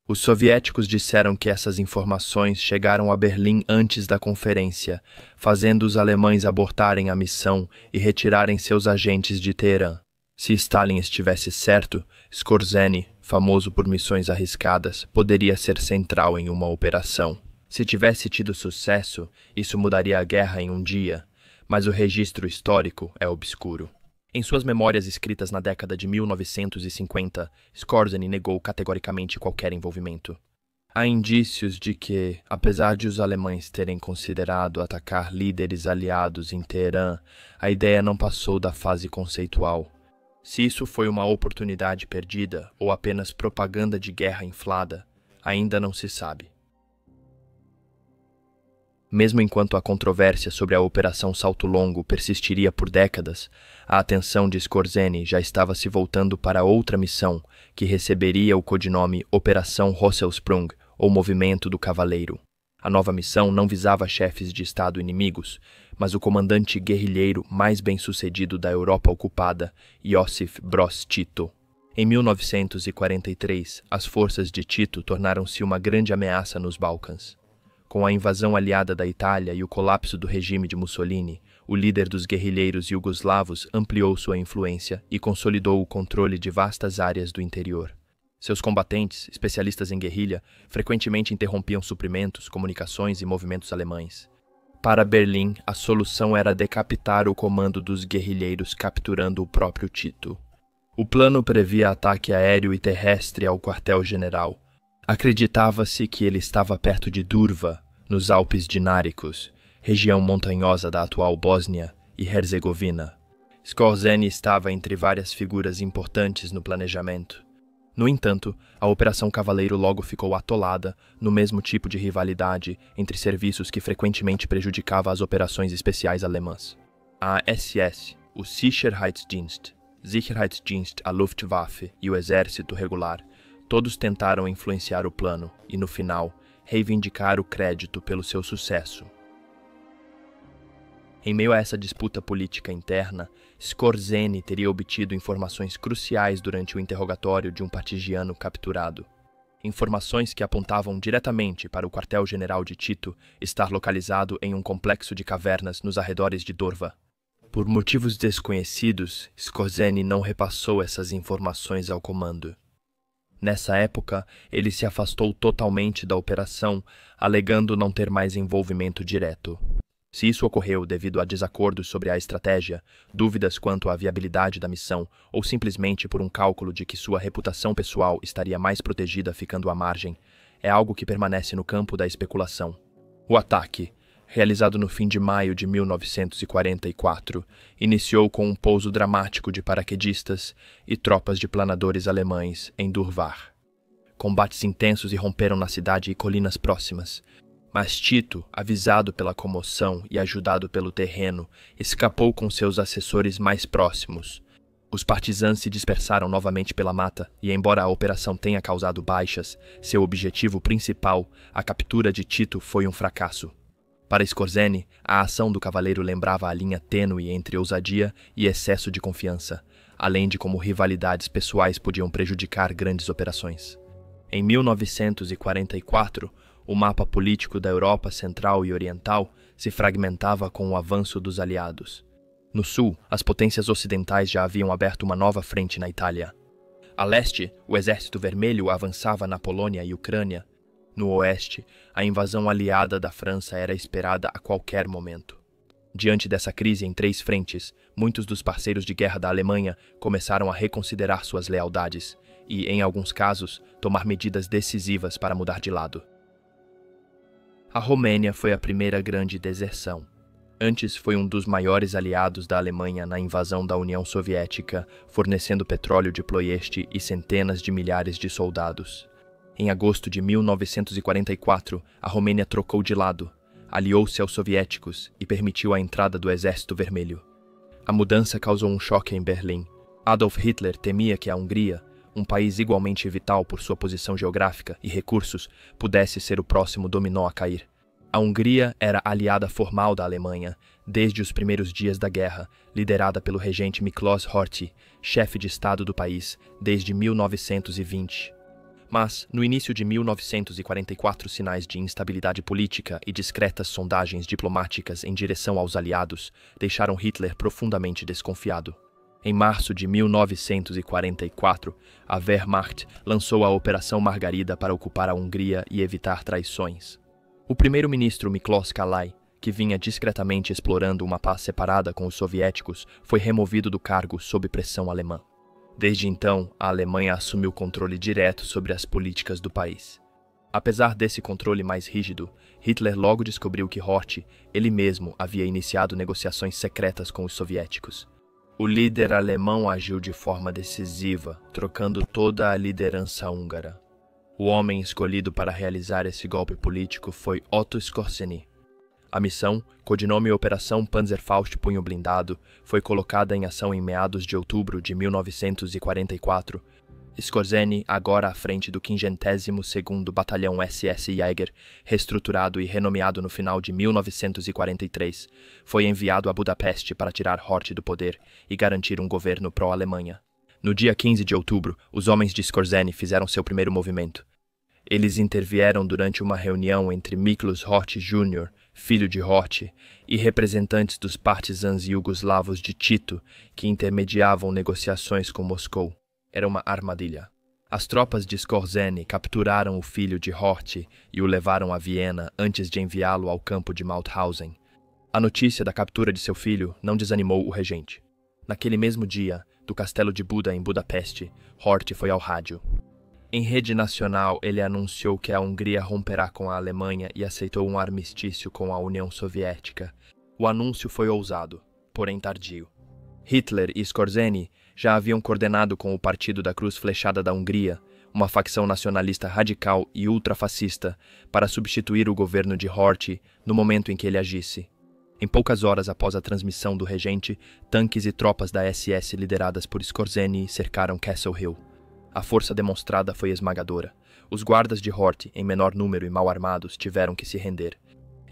Os soviéticos disseram que essas informações chegaram a Berlim antes da conferência, fazendo os alemães abortarem a missão e retirarem seus agentes de Teherã. Se Stalin estivesse certo, Skorzeny, famoso por missões arriscadas, poderia ser central em uma operação. Se tivesse tido sucesso, isso mudaria a guerra em um dia, mas o registro histórico é obscuro. Em suas memórias escritas na década de 1950, Skorzeny negou categoricamente qualquer envolvimento. Há indícios de que, apesar de os alemães terem considerado atacar líderes aliados em Teherã, a ideia não passou da fase conceitual. Se isso foi uma oportunidade perdida ou apenas propaganda de guerra inflada, ainda não se sabe. Mesmo enquanto a controvérsia sobre a Operação Salto Longo persistiria por décadas, a atenção de Skorzeny já estava se voltando para outra missão que receberia o codinome Operação Rosselsprung, ou Movimento do Cavaleiro. A nova missão não visava chefes de Estado inimigos, mas o comandante guerrilheiro mais bem-sucedido da Europa ocupada, Iosif Broz Tito. Em 1943, as forças de Tito tornaram-se uma grande ameaça nos Balcãs. Com a invasão aliada da Itália e o colapso do regime de Mussolini, o líder dos guerrilheiros iugoslavos ampliou sua influência e consolidou o controle de vastas áreas do interior. Seus combatentes, especialistas em guerrilha, frequentemente interrompiam suprimentos, comunicações e movimentos alemães. Para Berlim, a solução era decapitar o comando dos guerrilheiros capturando o próprio Tito. O plano previa ataque aéreo e terrestre ao quartel-general. Acreditava-se que ele estava perto de Durva, nos Alpes Dináricos, região montanhosa da atual Bósnia, e Herzegovina. Skorzeny estava entre várias figuras importantes no planejamento. No entanto, a Operação Cavaleiro logo ficou atolada no mesmo tipo de rivalidade entre serviços que frequentemente prejudicava as operações especiais alemãs. A SS, o Sicherheitsdienst, Sicherheitsdienst, a Luftwaffe e o Exército Regular, todos tentaram influenciar o plano e, no final, reivindicar o crédito pelo seu sucesso. Em meio a essa disputa política interna, Skorzeny teria obtido informações cruciais durante o interrogatório de um partigiano capturado. Informações que apontavam diretamente para o quartel-general de Tito estar localizado em um complexo de cavernas nos arredores de Dorva. Por motivos desconhecidos, Skorzeny não repassou essas informações ao comando. Nessa época, ele se afastou totalmente da operação, alegando não ter mais envolvimento direto. Se isso ocorreu devido a desacordos sobre a estratégia, dúvidas quanto à viabilidade da missão ou simplesmente por um cálculo de que sua reputação pessoal estaria mais protegida ficando à margem, é algo que permanece no campo da especulação. O ataque, realizado no fim de maio de 1944, iniciou com um pouso dramático de paraquedistas e tropas de planadores alemães em Durvar. Combates intensos irromperam na cidade e colinas próximas. Mas Tito, avisado pela comoção e ajudado pelo terreno, escapou com seus assessores mais próximos. Os partisãs se dispersaram novamente pela mata e, embora a operação tenha causado baixas, seu objetivo principal, a captura de Tito, foi um fracasso. Para Skorzeny, a ação do cavaleiro lembrava a linha tênue entre ousadia e excesso de confiança, além de como rivalidades pessoais podiam prejudicar grandes operações. Em 1944, o mapa político da Europa Central e Oriental se fragmentava com o avanço dos aliados. No sul, as potências ocidentais já haviam aberto uma nova frente na Itália. A leste, o Exército Vermelho avançava na Polônia e Ucrânia. No oeste, a invasão aliada da França era esperada a qualquer momento. Diante dessa crise em 3 frentes, muitos dos parceiros de guerra da Alemanha começaram a reconsiderar suas lealdades e, em alguns casos, tomar medidas decisivas para mudar de lado. A Romênia foi a primeira grande deserção. Antes foi um dos maiores aliados da Alemanha na invasão da União Soviética, fornecendo petróleo de Ploiesti e centenas de milhares de soldados. Em agosto de 1944, a Romênia trocou de lado, aliou-se aos soviéticos e permitiu a entrada do Exército Vermelho. A mudança causou um choque em Berlim. Adolf Hitler temia que a Hungria, um país igualmente vital por sua posição geográfica e recursos, pudesse ser o próximo dominó a cair. A Hungria era aliada formal da Alemanha desde os primeiros dias da guerra, liderada pelo regente Miklós Horthy, chefe de Estado do país desde 1920. Mas, no início de 1944, sinais de instabilidade política e discretas sondagens diplomáticas em direção aos aliados deixaram Hitler profundamente desconfiado. Em março de 1944, a Wehrmacht lançou a Operação Margarida para ocupar a Hungria e evitar traições. O primeiro-ministro Miklós Kálai, que vinha discretamente explorando uma paz separada com os soviéticos, foi removido do cargo sob pressão alemã. Desde então, a Alemanha assumiu controle direto sobre as políticas do país. Apesar desse controle mais rígido, Hitler logo descobriu que Horthy, ele mesmo, havia iniciado negociações secretas com os soviéticos. O líder alemão agiu de forma decisiva, trocando toda a liderança húngara. O homem escolhido para realizar esse golpe político foi Otto Skorzeny. A missão, codinome Operação Panzerfaust Punho Blindado, foi colocada em ação em meados de outubro de 1944. Skorzeny, agora à frente do 52º Batalhão SS Jäger, reestruturado e renomeado no final de 1943, foi enviado a Budapeste para tirar Horthy do poder e garantir um governo pró-Alemanha. No dia 15 de outubro, os homens de Skorzeny fizeram seu primeiro movimento. Eles intervieram durante uma reunião entre Miklós Horthy Jr., filho de Horthy, e representantes dos partisãs iugoslavos de Tito, que intermediavam negociações com Moscou. Era uma armadilha. As tropas de Skorzeny capturaram o filho de Horthy e o levaram a Viena antes de enviá-lo ao campo de Mauthausen. A notícia da captura de seu filho não desanimou o regente. Naquele mesmo dia, do castelo de Buda em Budapeste, Horthy foi ao rádio. Em rede nacional, ele anunciou que a Hungria romperá com a Alemanha e aceitou um armistício com a União Soviética. O anúncio foi ousado. porém tardio. Hitler e Skorzeny já haviam coordenado com o Partido da Cruz Flechada da Hungria, uma facção nacionalista radical e ultrafascista, para substituir o governo de Horthy no momento em que ele agisse. Em poucas horas após a transmissão do regente, tanques e tropas da SS lideradas por Skorzeny cercaram Castle Hill. A força demonstrada foi esmagadora. Os guardas de Horthy, em menor número e mal armados, tiveram que se render.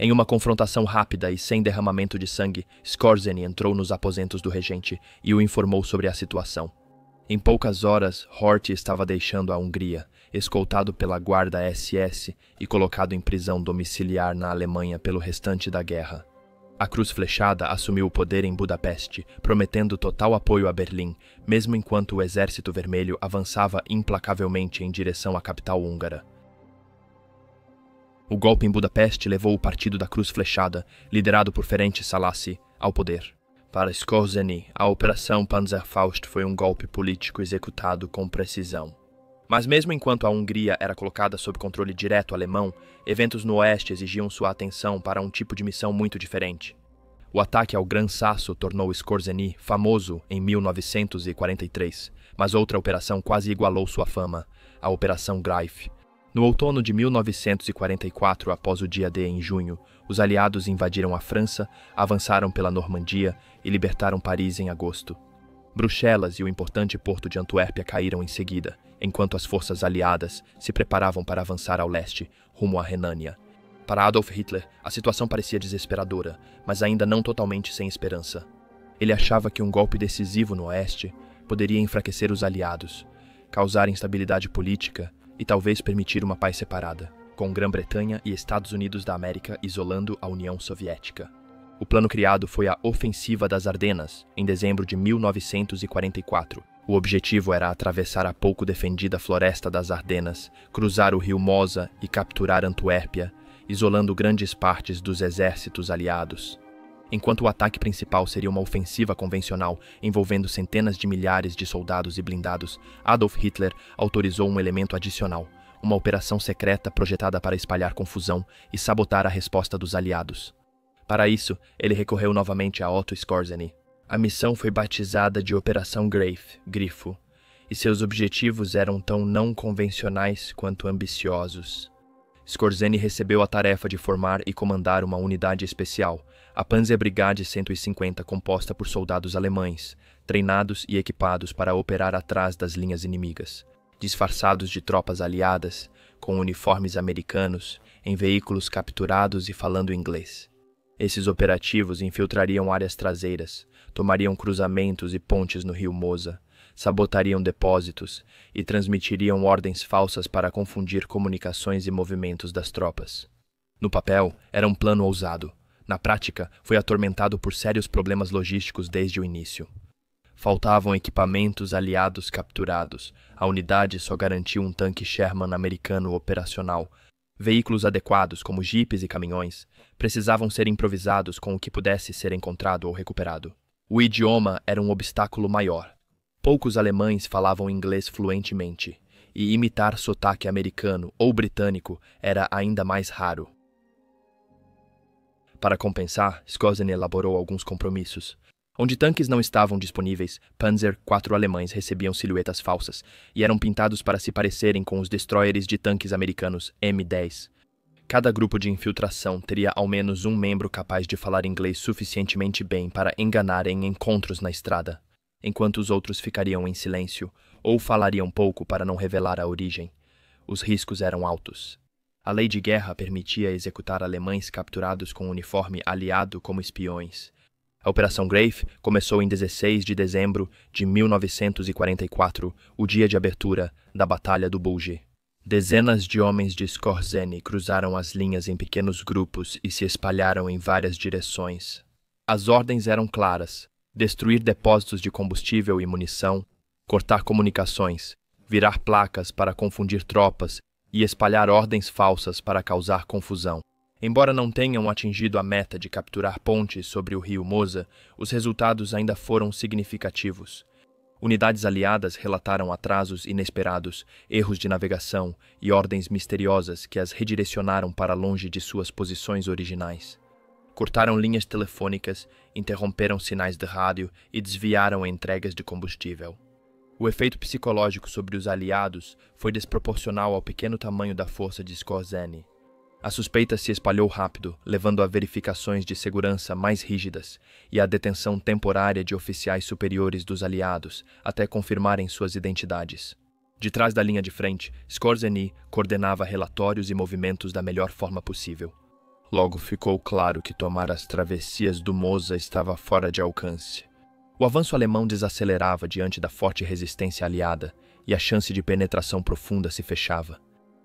Em uma confrontação rápida e sem derramamento de sangue, Skorzeny entrou nos aposentos do regente e o informou sobre a situação. Em poucas horas, Horthy estava deixando a Hungria, escoltado pela guarda SS e colocado em prisão domiciliar na Alemanha pelo restante da guerra. A Cruz Flechada assumiu o poder em Budapeste, prometendo total apoio a Berlim, mesmo enquanto o Exército Vermelho avançava implacavelmente em direção à capital húngara. O golpe em Budapeste levou o Partido da Cruz Flechada, liderado por Ferenc Szálasi, ao poder. Para Skorzeny, a Operação Panzerfaust foi um golpe político executado com precisão. Mas mesmo enquanto a Hungria era colocada sob controle direto alemão, eventos no oeste exigiam sua atenção para um tipo de missão muito diferente. O ataque ao Gran Sasso tornou Skorzeny famoso em 1943, mas outra operação quase igualou sua fama, a Operação Greif. No outono de 1944, após o dia D em junho, os aliados invadiram a França, avançaram pela Normandia e libertaram Paris em agosto. Bruxelas e o importante porto de Antuérpia caíram em seguida, enquanto as forças aliadas se preparavam para avançar ao leste, rumo à Renânia. Para Adolf Hitler, a situação parecia desesperadora, mas ainda não totalmente sem esperança. Ele achava que um golpe decisivo no oeste poderia enfraquecer os aliados, causar instabilidade política e talvez permitir uma paz separada, com Grã-Bretanha e Estados Unidos da América isolando a União Soviética. O plano criado foi a Ofensiva das Ardenas, em dezembro de 1944. O objetivo era atravessar a pouco defendida floresta das Ardenas, cruzar o rio Mosa e capturar Antuérpia, isolando grandes partes dos exércitos aliados. Enquanto o ataque principal seria uma ofensiva convencional envolvendo centenas de milhares de soldados e blindados, Adolf Hitler autorizou um elemento adicional, uma operação secreta projetada para espalhar confusão e sabotar a resposta dos aliados. Para isso, ele recorreu novamente a Otto Skorzeny. A missão foi batizada de Operação Greif, Grifo, e seus objetivos eram tão não convencionais quanto ambiciosos. Skorzeny recebeu a tarefa de formar e comandar uma unidade especial, a Panzerbrigade 150, composta por soldados alemães, treinados e equipados para operar atrás das linhas inimigas, disfarçados de tropas aliadas, com uniformes americanos, em veículos capturados e falando inglês. Esses operativos infiltrariam áreas traseiras, tomariam cruzamentos e pontes no rio Mosa, sabotariam depósitos e transmitiriam ordens falsas para confundir comunicações e movimentos das tropas. No papel, era um plano ousado. Na prática, foi atormentado por sérios problemas logísticos desde o início. Faltavam equipamentos aliados capturados, a unidade só garantiu um tanque Sherman americano operacional. Veículos adequados, como jipes e caminhões, precisavam ser improvisados com o que pudesse ser encontrado ou recuperado. O idioma era um obstáculo maior. Poucos alemães falavam inglês fluentemente, e imitar sotaque americano ou britânico era ainda mais raro. Para compensar, Skorzeny elaborou alguns compromissos. Onde tanques não estavam disponíveis, Panzer IV alemães recebiam silhuetas falsas e eram pintados para se parecerem com os destroyers de tanques americanos M-10. Cada grupo de infiltração teria ao menos um membro capaz de falar inglês suficientemente bem para enganar em encontros na estrada, enquanto os outros ficariam em silêncio ou falariam pouco para não revelar a origem. Os riscos eram altos. A lei de guerra permitia executar alemães capturados com uniforme aliado como espiões. A Operação Greif começou em 16 de dezembro de 1944, o dia de abertura da Batalha do Bulge. Dezenas de homens de Skorzeny cruzaram as linhas em pequenos grupos e se espalharam em várias direções. As ordens eram claras: destruir depósitos de combustível e munição, cortar comunicações, virar placas para confundir tropas e espalhar ordens falsas para causar confusão. Embora não tenham atingido a meta de capturar pontes sobre o rio Mosa, os resultados ainda foram significativos. Unidades aliadas relataram atrasos inesperados, erros de navegação e ordens misteriosas que as redirecionaram para longe de suas posições originais. Cortaram linhas telefônicas, interromperam sinais de rádio e desviaram entregas de combustível. O efeito psicológico sobre os aliados foi desproporcional ao pequeno tamanho da força de Skorzeny. A suspeita se espalhou rápido, levando a verificações de segurança mais rígidas e à detenção temporária de oficiais superiores dos aliados, até confirmarem suas identidades. De trás da linha de frente, Skorzeny coordenava relatórios e movimentos da melhor forma possível. Logo ficou claro que tomar as travessias do Mosa estava fora de alcance. O avanço alemão desacelerava diante da forte resistência aliada e a chance de penetração profunda se fechava.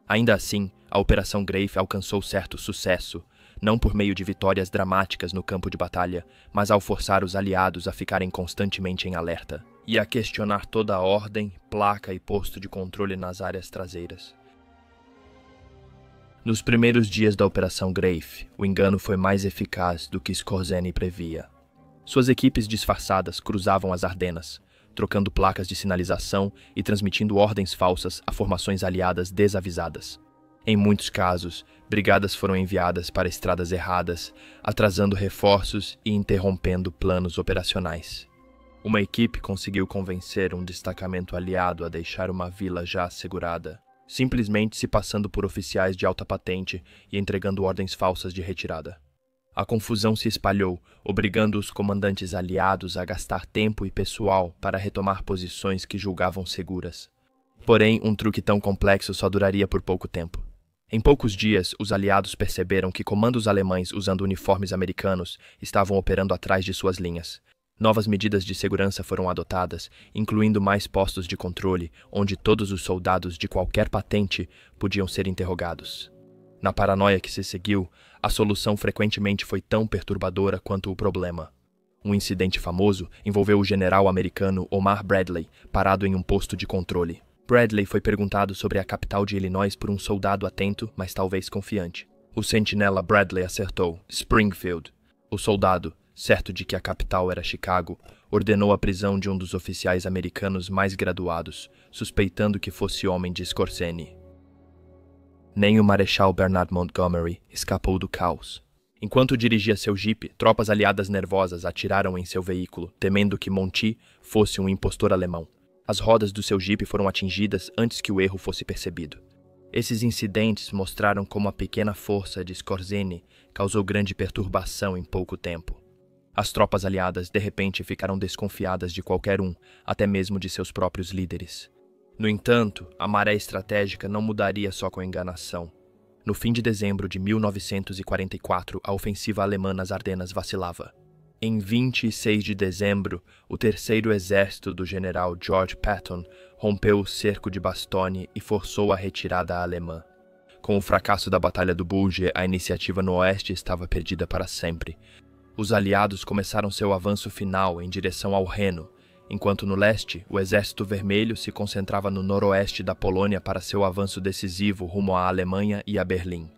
Ainda assim, a Operação Greif alcançou certo sucesso, não por meio de vitórias dramáticas no campo de batalha, mas ao forçar os aliados a ficarem constantemente em alerta e a questionar toda a ordem, placa e posto de controle nas áreas traseiras. Nos primeiros dias da Operação Greif, o engano foi mais eficaz do que Skorzeny previa. Suas equipes disfarçadas cruzavam as Ardenas, trocando placas de sinalização e transmitindo ordens falsas a formações aliadas desavisadas. Em muitos casos, brigadas foram enviadas para estradas erradas, atrasando reforços e interrompendo planos operacionais. Uma equipe conseguiu convencer um destacamento aliado a deixar uma vila já assegurada, simplesmente se passando por oficiais de alta patente e entregando ordens falsas de retirada. A confusão se espalhou, obrigando os comandantes aliados a gastar tempo e pessoal para retomar posições que julgavam seguras. Porém, um truque tão complexo só duraria por pouco tempo. Em poucos dias, os aliados perceberam que comandos alemães usando uniformes americanos estavam operando atrás de suas linhas. Novas medidas de segurança foram adotadas, incluindo mais postos de controle, onde todos os soldados de qualquer patente podiam ser interrogados. Na paranoia que se seguiu, a solução frequentemente foi tão perturbadora quanto o problema. Um incidente famoso envolveu o general americano Omar Bradley, parado em um posto de controle. Bradley foi perguntado sobre a capital de Illinois por um soldado atento, mas talvez confiante. O sentinela Bradley acertou: Springfield. O soldado, certo de que a capital era Chicago, ordenou a prisão de um dos oficiais americanos mais graduados, suspeitando que fosse homem de Skorzeny. Nem o Marechal Bernard Montgomery escapou do caos. Enquanto dirigia seu jipe, tropas aliadas nervosas atiraram em seu veículo, temendo que Monty fosse um impostor alemão. As rodas do seu jipe foram atingidas antes que o erro fosse percebido. Esses incidentes mostraram como a pequena força de Skorzeny causou grande perturbação em pouco tempo. As tropas aliadas de repente ficaram desconfiadas de qualquer um, até mesmo de seus próprios líderes. No entanto, a maré estratégica não mudaria só com a enganação. No fim de dezembro de 1944, a ofensiva alemã nas Ardenas vacilava. Em 26 de dezembro, o terceiro exército do general George Patton rompeu o cerco de Bastogne e forçou a retirada alemã. Com o fracasso da Batalha do Bulge, a iniciativa no oeste estava perdida para sempre. Os aliados começaram seu avanço final em direção ao Reno, enquanto no leste, o Exército Vermelho se concentrava no noroeste da Polônia para seu avanço decisivo rumo à Alemanha e a Berlim.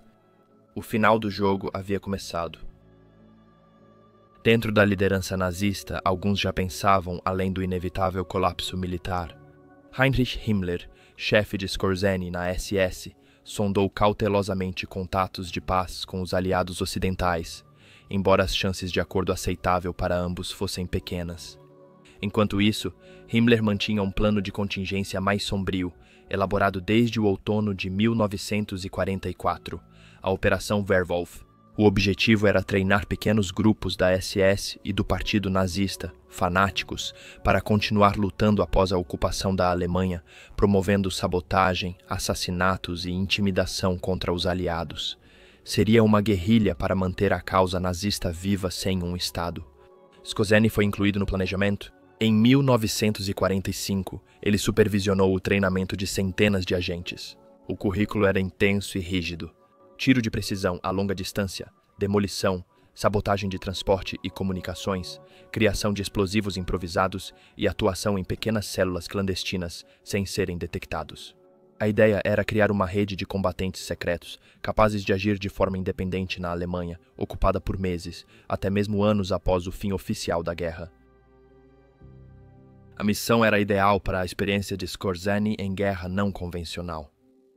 O final do jogo havia começado. Dentro da liderança nazista, alguns já pensavam além do inevitável colapso militar. Heinrich Himmler, chefe de Skorzeny na SS, sondou cautelosamente contatos de paz com os aliados ocidentais, embora as chances de acordo aceitável para ambos fossem pequenas. Enquanto isso, Himmler mantinha um plano de contingência mais sombrio, elaborado desde o outono de 1944, a Operação Werwolf. O objetivo era treinar pequenos grupos da SS e do Partido Nazista, fanáticos, para continuar lutando após a ocupação da Alemanha, promovendo sabotagem, assassinatos e intimidação contra os aliados. Seria uma guerrilha para manter a causa nazista viva sem um Estado. Skorzeny foi incluído no planejamento. Em 1945, ele supervisionou o treinamento de centenas de agentes. O currículo era intenso e rígido. Tiro de precisão a longa distância, demolição, sabotagem de transporte e comunicações, criação de explosivos improvisados e atuação em pequenas células clandestinas sem serem detectados. A ideia era criar uma rede de combatentes secretos, capazes de agir de forma independente na Alemanha, ocupada por meses, até mesmo anos após o fim oficial da guerra. A missão era ideal para a experiência de Skorzeny em guerra não convencional.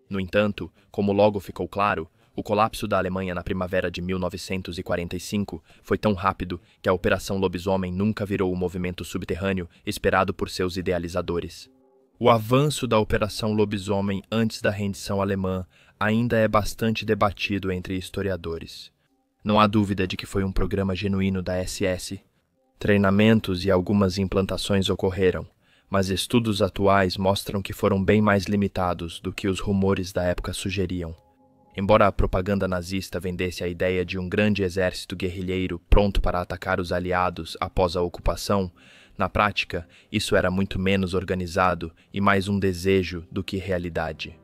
No entanto, como logo ficou claro, O colapso da Alemanha na primavera de 1945 foi tão rápido que a Operação Lobisomem nunca virou o movimento subterrâneo esperado por seus idealizadores. O avanço da Operação Lobisomem antes da rendição alemã ainda é bastante debatido entre historiadores. Não há dúvida de que foi um programa genuíno da SS. Treinamentos e algumas implantações ocorreram, mas estudos atuais mostram que foram bem mais limitados do que os rumores da época sugeriam. Embora a propaganda nazista vendesse a ideia de um grande exército guerrilheiro pronto para atacar os aliados após a ocupação, na prática, isso era muito menos organizado e mais um desejo do que realidade.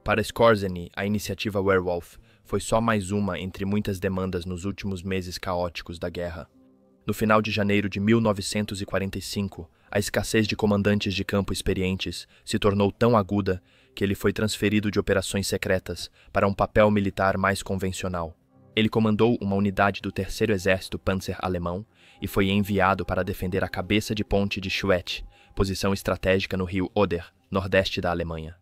Para Skorzeny, a iniciativa Werwolf foi só mais uma entre muitas demandas nos últimos meses caóticos da guerra. No final de janeiro de 1945, a escassez de comandantes de campo experientes se tornou tão aguda que ele foi transferido de operações secretas para um papel militar mais convencional. Ele comandou uma unidade do 3º Exército Panzer alemão e foi enviado para defender a cabeça de ponte de Schwedt, posição estratégica no rio Oder, nordeste da Alemanha.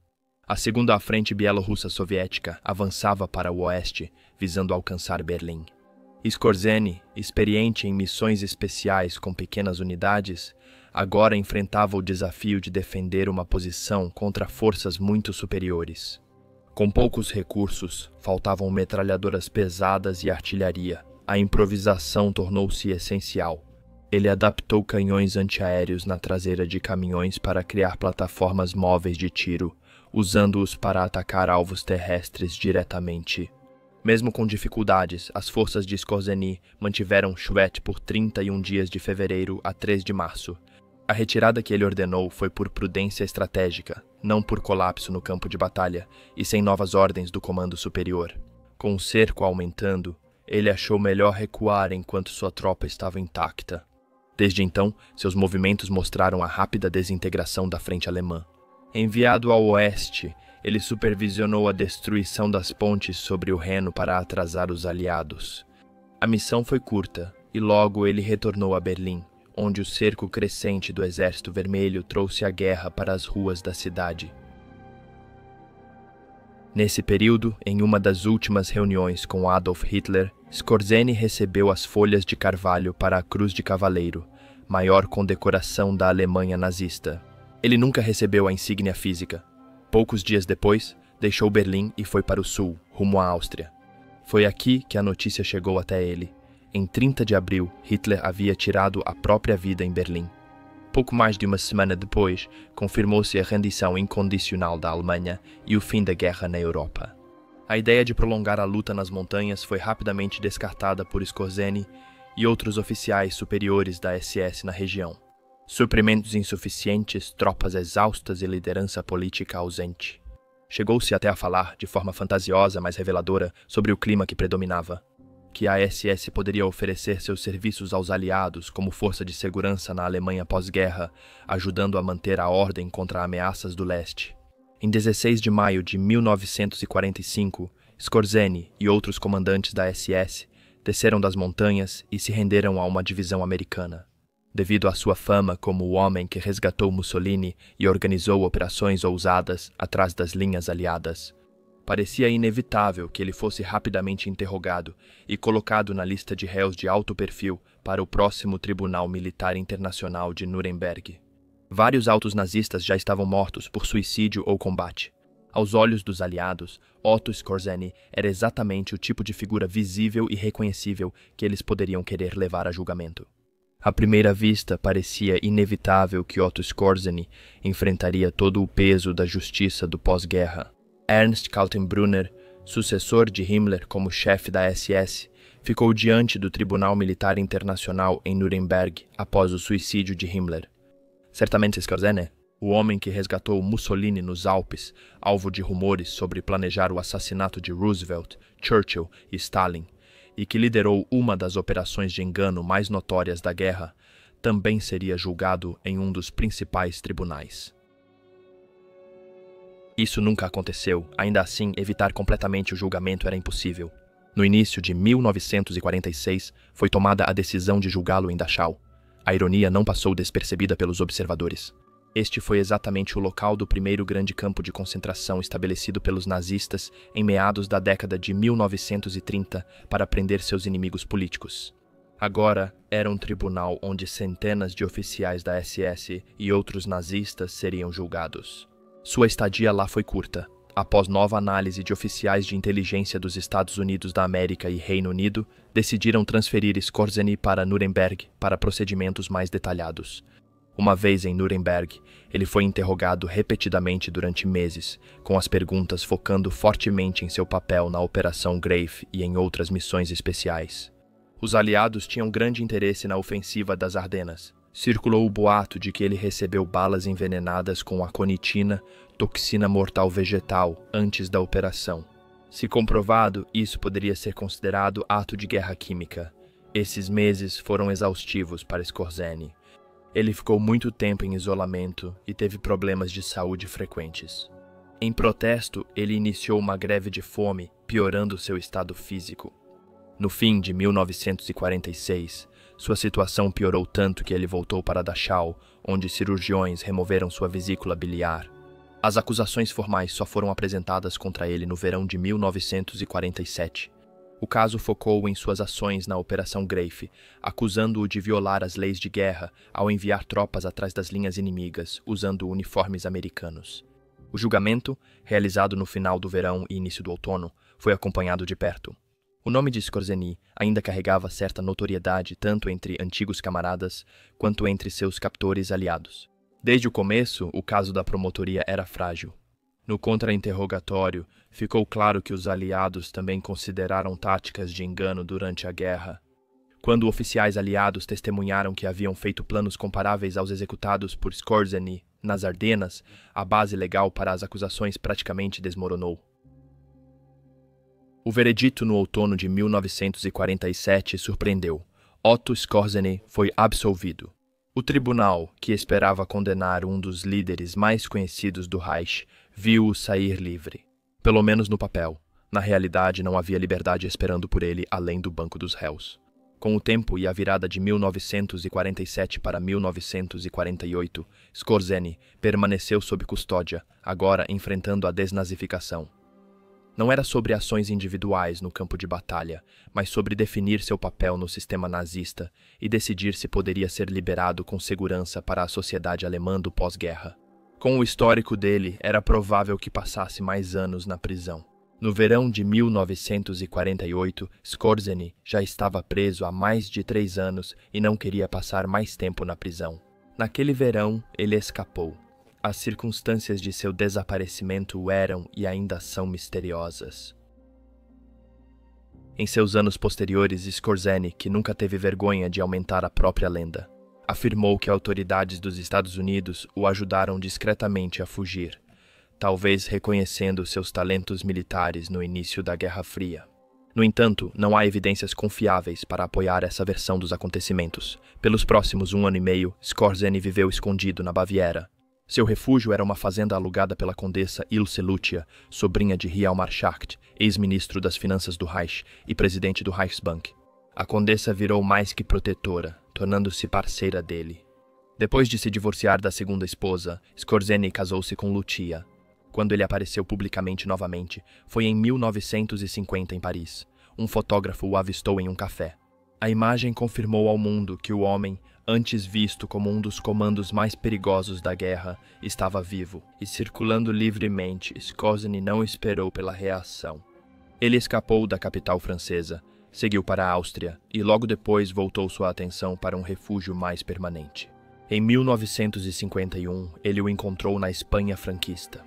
A segunda frente bielorrussa soviética avançava para o oeste, visando alcançar Berlim. Skorzeny, experiente em missões especiais com pequenas unidades, agora enfrentava o desafio de defender uma posição contra forças muito superiores. Com poucos recursos, faltavam metralhadoras pesadas e artilharia. A improvisação tornou-se essencial. Ele adaptou canhões antiaéreos na traseira de caminhões para criar plataformas móveis de tiro, usando-os para atacar alvos terrestres diretamente. Mesmo com dificuldades, as forças de Skorzeny mantiveram Schwedt por 31 dias de fevereiro a 3 de março. A retirada que ele ordenou foi por prudência estratégica, não por colapso no campo de batalha, e sem novas ordens do comando superior. Com o cerco aumentando, ele achou melhor recuar enquanto sua tropa estava intacta. Desde então, seus movimentos mostraram a rápida desintegração da frente alemã. Enviado ao oeste, ele supervisionou a destruição das pontes sobre o Reno para atrasar os aliados. A missão foi curta, e logo ele retornou a Berlim, onde o cerco crescente do Exército Vermelho trouxe a guerra para as ruas da cidade. Nesse período, em uma das últimas reuniões com Adolf Hitler, Skorzeny recebeu as folhas de carvalho para a Cruz de Cavaleiro, maior condecoração da Alemanha nazista. Ele nunca recebeu a insígnia física. Poucos dias depois, deixou Berlim e foi para o sul, rumo à Áustria. Foi aqui que a notícia chegou até ele. Em 30 de abril, Hitler havia tirado a própria vida em Berlim. Pouco mais de uma semana depois, confirmou-se a rendição incondicional da Alemanha e o fim da guerra na Europa. A ideia de prolongar a luta nas montanhas foi rapidamente descartada por Skorzeny e outros oficiais superiores da SS na região. Suprimentos insuficientes, tropas exaustas e liderança política ausente. Chegou-se até a falar, de forma fantasiosa mas reveladora, sobre o clima que predominava. Que a SS poderia oferecer seus serviços aos aliados como força de segurança na Alemanha pós-guerra, ajudando a manter a ordem contra ameaças do leste. Em 16 de maio de 1945, Skorzeny e outros comandantes da SS desceram das montanhas e se renderam a uma divisão americana. Devido à sua fama como o homem que resgatou Mussolini e organizou operações ousadas atrás das linhas aliadas, parecia inevitável que ele fosse rapidamente interrogado e colocado na lista de réus de alto perfil para o próximo Tribunal Militar Internacional de Nuremberg. Vários altos nazistas já estavam mortos por suicídio ou combate. Aos olhos dos aliados, Otto Skorzeny era exatamente o tipo de figura visível e reconhecível que eles poderiam querer levar a julgamento. À primeira vista, parecia inevitável que Otto Skorzeny enfrentaria todo o peso da justiça do pós-guerra. Ernst Kaltenbrunner, sucessor de Himmler como chefe da SS, ficou diante do Tribunal Militar Internacional em Nuremberg após o suicídio de Himmler. Certamente Skorzeny, o homem que resgatou Mussolini nos Alpes, alvo de rumores sobre planejar o assassinato de Roosevelt, Churchill e Stalin, e que liderou uma das operações de engano mais notórias da guerra, também seria julgado em um dos principais tribunais. Isso nunca aconteceu, ainda assim, evitar completamente o julgamento era impossível. No início de 1946, foi tomada a decisão de julgá-lo em Dachau. A ironia não passou despercebida pelos observadores. Este foi exatamente o local do primeiro grande campo de concentração estabelecido pelos nazistas em meados da década de 1930 para prender seus inimigos políticos. Agora era um tribunal onde centenas de oficiais da SS e outros nazistas seriam julgados. Sua estadia lá foi curta. Após nova análise de oficiais de inteligência dos Estados Unidos da América e Reino Unido, decidiram transferir Skorzeny para Nuremberg para procedimentos mais detalhados. Uma vez em Nuremberg, ele foi interrogado repetidamente durante meses, com as perguntas focando fortemente em seu papel na Operação Grave e em outras missões especiais. Os aliados tinham grande interesse na ofensiva das Ardenas. Circulou o boato de que ele recebeu balas envenenadas com aconitina, toxina mortal vegetal, antes da operação. Se comprovado, isso poderia ser considerado ato de guerra química. Esses meses foram exaustivos para Skorzeny. Ele ficou muito tempo em isolamento e teve problemas de saúde frequentes. Em protesto, ele iniciou uma greve de fome, piorando seu estado físico. No fim de 1946, sua situação piorou tanto que ele voltou para Dachau, onde cirurgiões removeram sua vesícula biliar. As acusações formais só foram apresentadas contra ele no verão de 1947. O caso focou em suas ações na Operação Grave, acusando-o de violar as leis de guerra ao enviar tropas atrás das linhas inimigas, usando uniformes americanos. O julgamento, realizado no final do verão e início do outono, foi acompanhado de perto. O nome de Skorzeny ainda carregava certa notoriedade tanto entre antigos camaradas quanto entre seus captores aliados. Desde o começo, o caso da promotoria era frágil. No contra-interrogatório, ficou claro que os aliados também consideraram táticas de engano durante a guerra. Quando oficiais aliados testemunharam que haviam feito planos comparáveis aos executados por Skorzeny nas Ardenas, a base legal para as acusações praticamente desmoronou. O veredito no outono de 1947 surpreendeu. Otto Skorzeny foi absolvido. O tribunal, que esperava condenar um dos líderes mais conhecidos do Reich, viu-o sair livre. Pelo menos no papel. Na realidade, não havia liberdade esperando por ele além do banco dos réus. Com o tempo e a virada de 1947 para 1948, Skorzeny permaneceu sob custódia, agora enfrentando a desnazificação. Não era sobre ações individuais no campo de batalha, mas sobre definir seu papel no sistema nazista e decidir se poderia ser liberado com segurança para a sociedade alemã do pós-guerra. Com o histórico dele, era provável que passasse mais anos na prisão. No verão de 1948, Skorzeny já estava preso há mais de 3 anos e não queria passar mais tempo na prisão. Naquele verão, ele escapou. As circunstâncias de seu desaparecimento eram e ainda são misteriosas. Em seus anos posteriores, Skorzeny, que nunca teve vergonha de aumentar a própria lenda, afirmou que autoridades dos Estados Unidos o ajudaram discretamente a fugir, talvez reconhecendo seus talentos militares no início da Guerra Fria. No entanto, não há evidências confiáveis para apoiar essa versão dos acontecimentos. Pelos próximos 1 ano e meio, Skorzeny viveu escondido na Baviera. Seu refúgio era uma fazenda alugada pela condessa Ilse Lucia, sobrinha de Hjalmar Schacht, ex-ministro das Finanças do Reich e presidente do Reichsbank. A condessa virou mais que protetora, tornando-se parceira dele. Depois de se divorciar da segunda esposa, Skorzeny casou-se com Lucia. Quando ele apareceu publicamente novamente, foi em 1950 em Paris. Um fotógrafo o avistou em um café. A imagem confirmou ao mundo que o homem, antes visto como um dos comandos mais perigosos da guerra, estava vivo e circulando livremente. Skorzeny não esperou pela reação. Ele escapou da capital francesa, seguiu para a Áustria e logo depois voltou sua atenção para um refúgio mais permanente. Em 1951, ele o encontrou na Espanha franquista.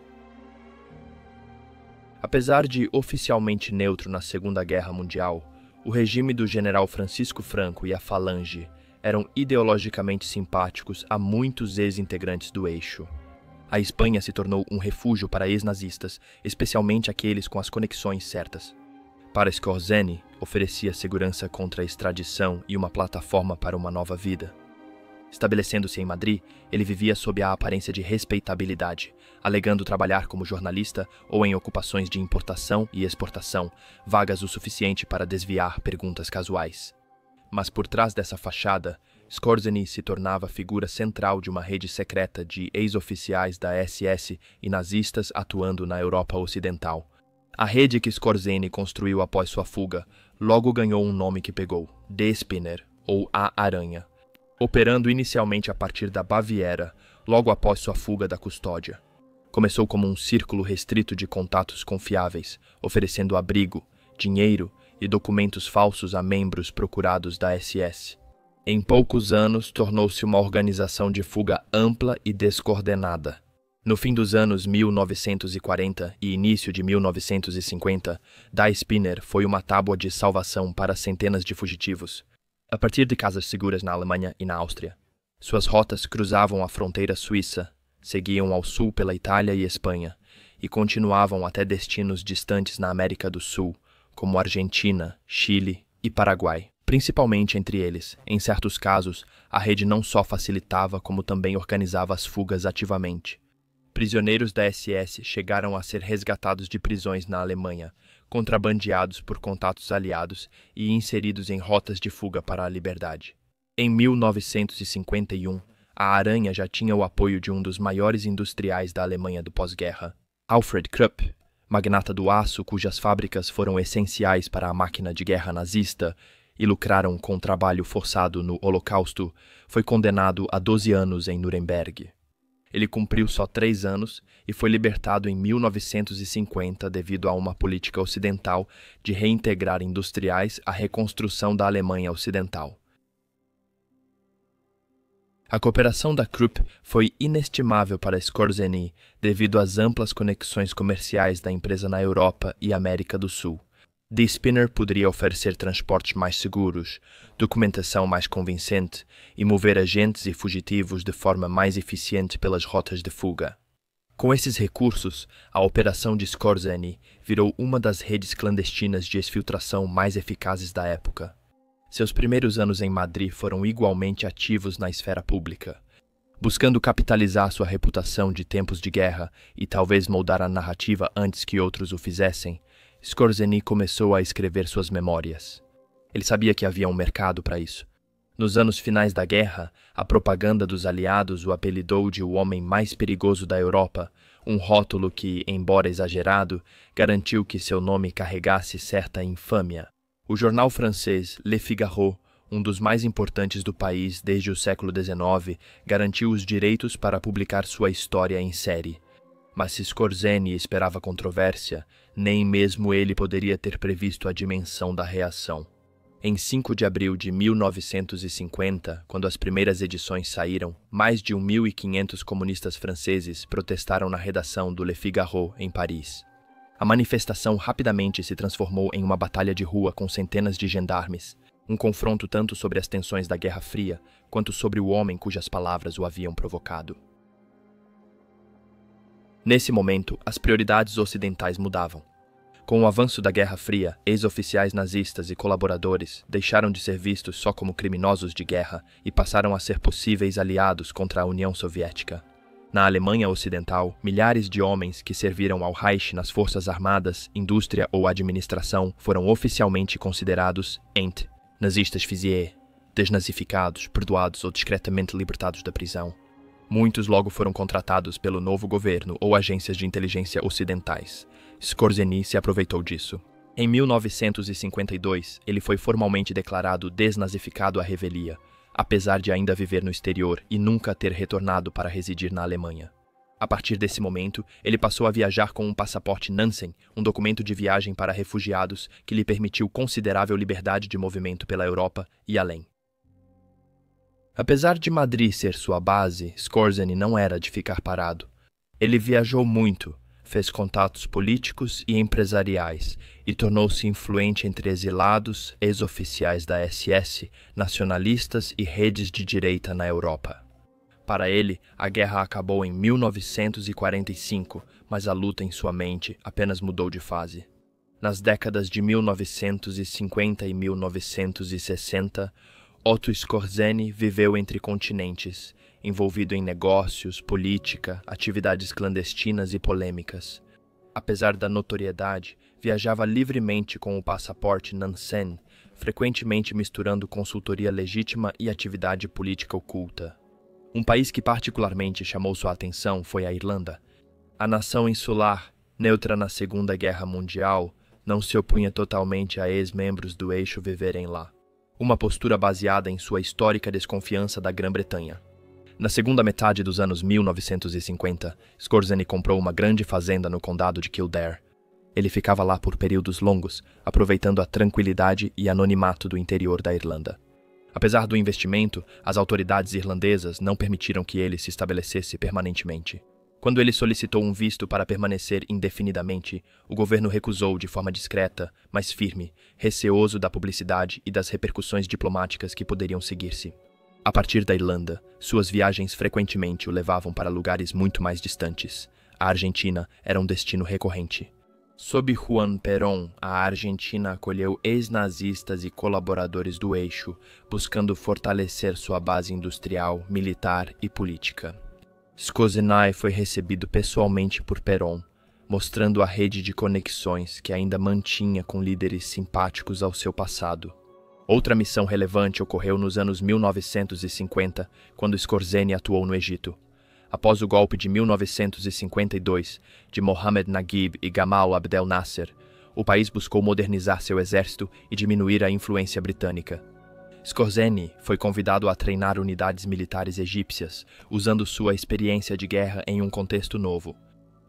Apesar de oficialmente neutro na Segunda Guerra Mundial, o regime do general Francisco Franco e a Falange eram ideologicamente simpáticos a muitos ex-integrantes do eixo. A Espanha se tornou um refúgio para ex-nazistas, especialmente aqueles com as conexões certas. Para Skorzeny, oferecia segurança contra a extradição e uma plataforma para uma nova vida. Estabelecendo-se em Madrid, ele vivia sob a aparência de respeitabilidade, alegando trabalhar como jornalista ou em ocupações de importação e exportação, vagas o suficiente para desviar perguntas casuais. Mas por trás dessa fachada, Skorzeny se tornava a figura central de uma rede secreta de ex-oficiais da SS e nazistas atuando na Europa Ocidental. A rede que Skorzeny construiu após sua fuga logo ganhou um nome que pegou: The Spinner, ou A Aranha, operando inicialmente a partir da Baviera, logo após sua fuga da custódia. Começou como um círculo restrito de contatos confiáveis, oferecendo abrigo, dinheiro e documentos falsos a membros procurados da SS. Em poucos anos, tornou-se uma organização de fuga ampla e descoordenada. No fim dos anos 1940 e início de 1950, Die Spinner foi uma tábua de salvação para centenas de fugitivos, a partir de casas seguras na Alemanha e na Áustria. Suas rotas cruzavam a fronteira suíça, seguiam ao sul pela Itália e Espanha, e continuavam até destinos distantes na América do Sul, como Argentina, Chile e Paraguai. Principalmente entre eles, em certos casos, a rede não só facilitava como também organizava as fugas ativamente. Prisioneiros da SS chegaram a ser resgatados de prisões na Alemanha, contrabandeados por contatos aliados e inseridos em rotas de fuga para a liberdade. Em 1951, a Aranha já tinha o apoio de um dos maiores industriais da Alemanha do pós-guerra, Alfred Krupp, magnata do aço cujas fábricas foram essenciais para a máquina de guerra nazista e lucraram com trabalho forçado no Holocausto. Foi condenado a 12 anos em Nuremberg. Ele cumpriu só 3 anos e foi libertado em 1950 devido a uma política ocidental de reintegrar industriais à reconstrução da Alemanha Ocidental. A cooperação da Krupp foi inestimável para Skorzeny devido às amplas conexões comerciais da empresa na Europa e América do Sul. The Spinner poderia oferecer transportes mais seguros, documentação mais convincente e mover agentes e fugitivos de forma mais eficiente pelas rotas de fuga. Com esses recursos, a operação de Skorzeny virou uma das redes clandestinas de exfiltração mais eficazes da época. Seus primeiros anos em Madrid foram igualmente ativos na esfera pública. Buscando capitalizar sua reputação de tempos de guerra e talvez moldar a narrativa antes que outros o fizessem, Skorzeny começou a escrever suas memórias. Ele sabia que havia um mercado para isso. Nos anos finais da guerra, a propaganda dos aliados o apelidou de o homem mais perigoso da Europa, um rótulo que, embora exagerado, garantiu que seu nome carregasse certa infâmia. O jornal francês Le Figaro, um dos mais importantes do país desde o século XIX, garantiu os direitos para publicar sua história em série. Mas se Skorzeny esperava controvérsia, nem mesmo ele poderia ter previsto a dimensão da reação. Em 5 de abril de 1950, quando as primeiras edições saíram, mais de 1.500 comunistas franceses protestaram na redação do Le Figaro, em Paris. A manifestação rapidamente se transformou em uma batalha de rua com centenas de gendarmes, um confronto tanto sobre as tensões da Guerra Fria, quanto sobre o homem cujas palavras o haviam provocado. Nesse momento, as prioridades ocidentais mudavam. Com o avanço da Guerra Fria, ex-oficiais nazistas e colaboradores deixaram de ser vistos só como criminosos de guerra e passaram a ser possíveis aliados contra a União Soviética. Na Alemanha Ocidental, milhares de homens que serviram ao Reich nas forças armadas, indústria ou administração foram oficialmente considerados Ent, nazistas Fisier, desnazificados, perdoados ou discretamente libertados da prisão. Muitos logo foram contratados pelo novo governo ou agências de inteligência ocidentais. Skorzeny se aproveitou disso. Em 1952, ele foi formalmente declarado desnazificado à revelia, apesar de ainda viver no exterior e nunca ter retornado para residir na Alemanha. A partir desse momento, ele passou a viajar com um passaporte Nansen, um documento de viagem para refugiados que lhe permitiu considerável liberdade de movimento pela Europa e além. Apesar de Madrid ser sua base, Skorzeny não era de ficar parado. Ele viajou muito, fez contatos políticos e empresariais e tornou-se influente entre exilados, ex-oficiais da SS, nacionalistas e redes de direita na Europa. Para ele, a guerra acabou em 1945, mas a luta em sua mente apenas mudou de fase. Nas décadas de 1950 e 1960, Otto Skorzeny viveu entre continentes, envolvido em negócios, política, atividades clandestinas e polêmicas. Apesar da notoriedade, viajava livremente com o passaporte Nansen, frequentemente misturando consultoria legítima e atividade política oculta. Um país que particularmente chamou sua atenção foi a Irlanda. A nação insular, neutra na Segunda Guerra Mundial, não se opunha totalmente a ex-membros do eixo viverem lá. Uma postura baseada em sua histórica desconfiança da Grã-Bretanha. Na segunda metade dos anos 1950, Scorzeny comprou uma grande fazenda no condado de Kildare. Ele ficava lá por períodos longos, aproveitando a tranquilidade e anonimato do interior da Irlanda. Apesar do investimento, as autoridades irlandesas não permitiram que ele se estabelecesse permanentemente. Quando ele solicitou um visto para permanecer indefinidamente, o governo recusou de forma discreta, mas firme, receoso da publicidade e das repercussões diplomáticas que poderiam seguir-se. A partir da Irlanda, suas viagens frequentemente o levavam para lugares muito mais distantes. A Argentina era um destino recorrente. Sob Juan Perón, a Argentina acolheu ex-nazistas e colaboradores do eixo, buscando fortalecer sua base industrial, militar e política. Scorzeny foi recebido pessoalmente por Perón, mostrando a rede de conexões que ainda mantinha com líderes simpáticos ao seu passado. Outra missão relevante ocorreu nos anos 1950, quando Scorzeny atuou no Egito. Após o golpe de 1952 de Mohamed Naguib e Gamal Abdel Nasser, o país buscou modernizar seu exército e diminuir a influência britânica. Scorzeny foi convidado a treinar unidades militares egípcias, usando sua experiência de guerra em um contexto novo.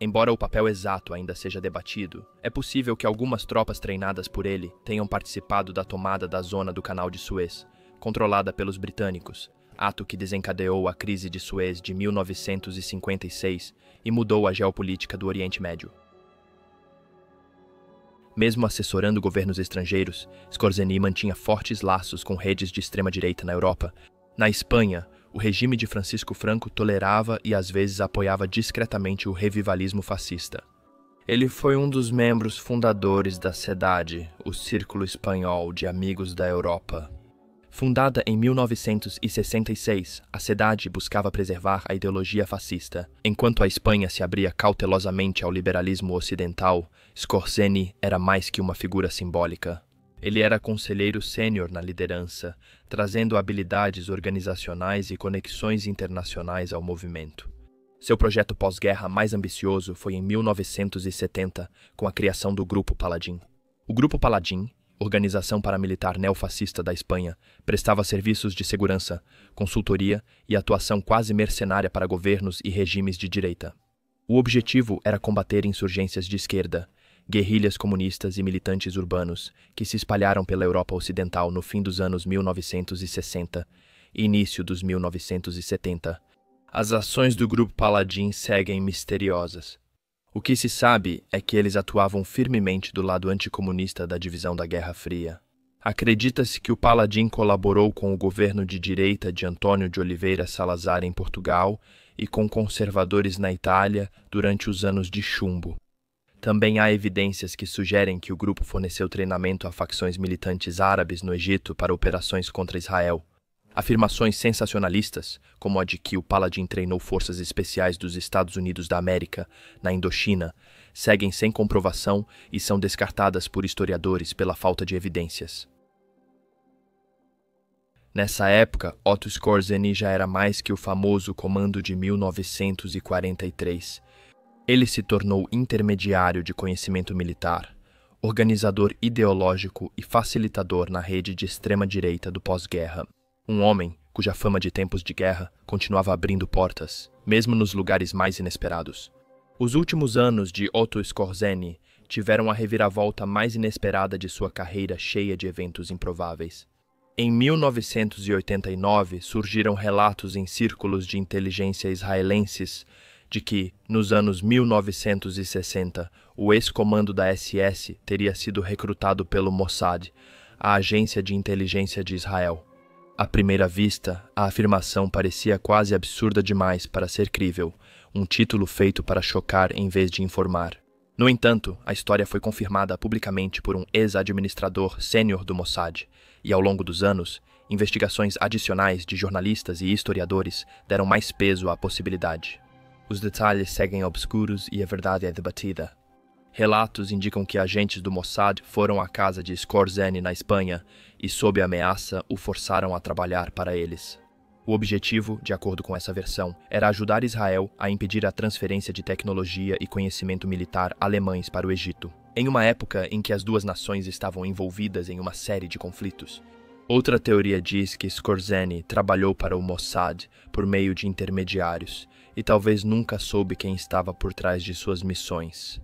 Embora o papel exato ainda seja debatido, é possível que algumas tropas treinadas por ele tenham participado da tomada da zona do Canal de Suez, controlada pelos britânicos, ato que desencadeou a crise de Suez de 1956 e mudou a geopolítica do Oriente Médio. Mesmo assessorando governos estrangeiros, Scorzeny mantinha fortes laços com redes de extrema-direita na Europa. Na Espanha, o regime de Francisco Franco tolerava e às vezes apoiava discretamente o revivalismo fascista. Ele foi um dos membros fundadores da CEDAD, o Círculo Espanhol de Amigos da Europa. Fundada em 1966, a CEDAD buscava preservar a ideologia fascista. Enquanto a Espanha se abria cautelosamente ao liberalismo ocidental, Scorzeny era mais que uma figura simbólica. Ele era conselheiro sênior na liderança, trazendo habilidades organizacionais e conexões internacionais ao movimento. Seu projeto pós-guerra mais ambicioso foi em 1970, com a criação do Grupo Paladín. O Grupo Paladín, organização paramilitar neofascista da Espanha, prestava serviços de segurança, consultoria e atuação quase mercenária para governos e regimes de direita. O objetivo era combater insurgências de esquerda, guerrilhas comunistas e militantes urbanos que se espalharam pela Europa Ocidental no fim dos anos 1960 e início dos 1970. As ações do Grupo Paladín seguem misteriosas. O que se sabe é que eles atuavam firmemente do lado anticomunista da divisão da Guerra Fria. Acredita-se que o Paladín colaborou com o governo de direita de Antônio de Oliveira Salazar em Portugal e com conservadores na Itália durante os anos de chumbo. Também há evidências que sugerem que o grupo forneceu treinamento a facções militantes árabes no Egito para operações contra Israel. Afirmações sensacionalistas, como a de que o Paladín treinou forças especiais dos Estados Unidos da América na Indochina, seguem sem comprovação e são descartadas por historiadores pela falta de evidências. Nessa época, Otto Scorzeny já era mais que o famoso Comando de 1943. Ele se tornou intermediário de conhecimento militar, organizador ideológico e facilitador na rede de extrema-direita do pós-guerra. Um homem cuja fama de tempos de guerra continuava abrindo portas, mesmo nos lugares mais inesperados. Os últimos anos de Otto Scorzeny tiveram a reviravolta mais inesperada de sua carreira cheia de eventos improváveis. Em 1989, surgiram relatos em círculos de inteligência israelenses de que, nos anos 1960, o ex-comando da SS teria sido recrutado pelo Mossad, a agência de inteligência de Israel. À primeira vista, a afirmação parecia quase absurda demais para ser crível, um título feito para chocar em vez de informar. No entanto, a história foi confirmada publicamente por um ex-administrador sênior do Mossad, e ao longo dos anos, investigações adicionais de jornalistas e historiadores deram mais peso à possibilidade. Os detalhes seguem obscuros e a verdade é debatida. Relatos indicam que agentes do Mossad foram à casa de Skorzeny na Espanha e, sob ameaça, o forçaram a trabalhar para eles. O objetivo, de acordo com essa versão, era ajudar Israel a impedir a transferência de tecnologia e conhecimento militar alemães para o Egito, em uma época em que as duas nações estavam envolvidas em uma série de conflitos. Outra teoria diz que Skorzeny trabalhou para o Mossad por meio de intermediários e talvez nunca soube quem estava por trás de suas missões.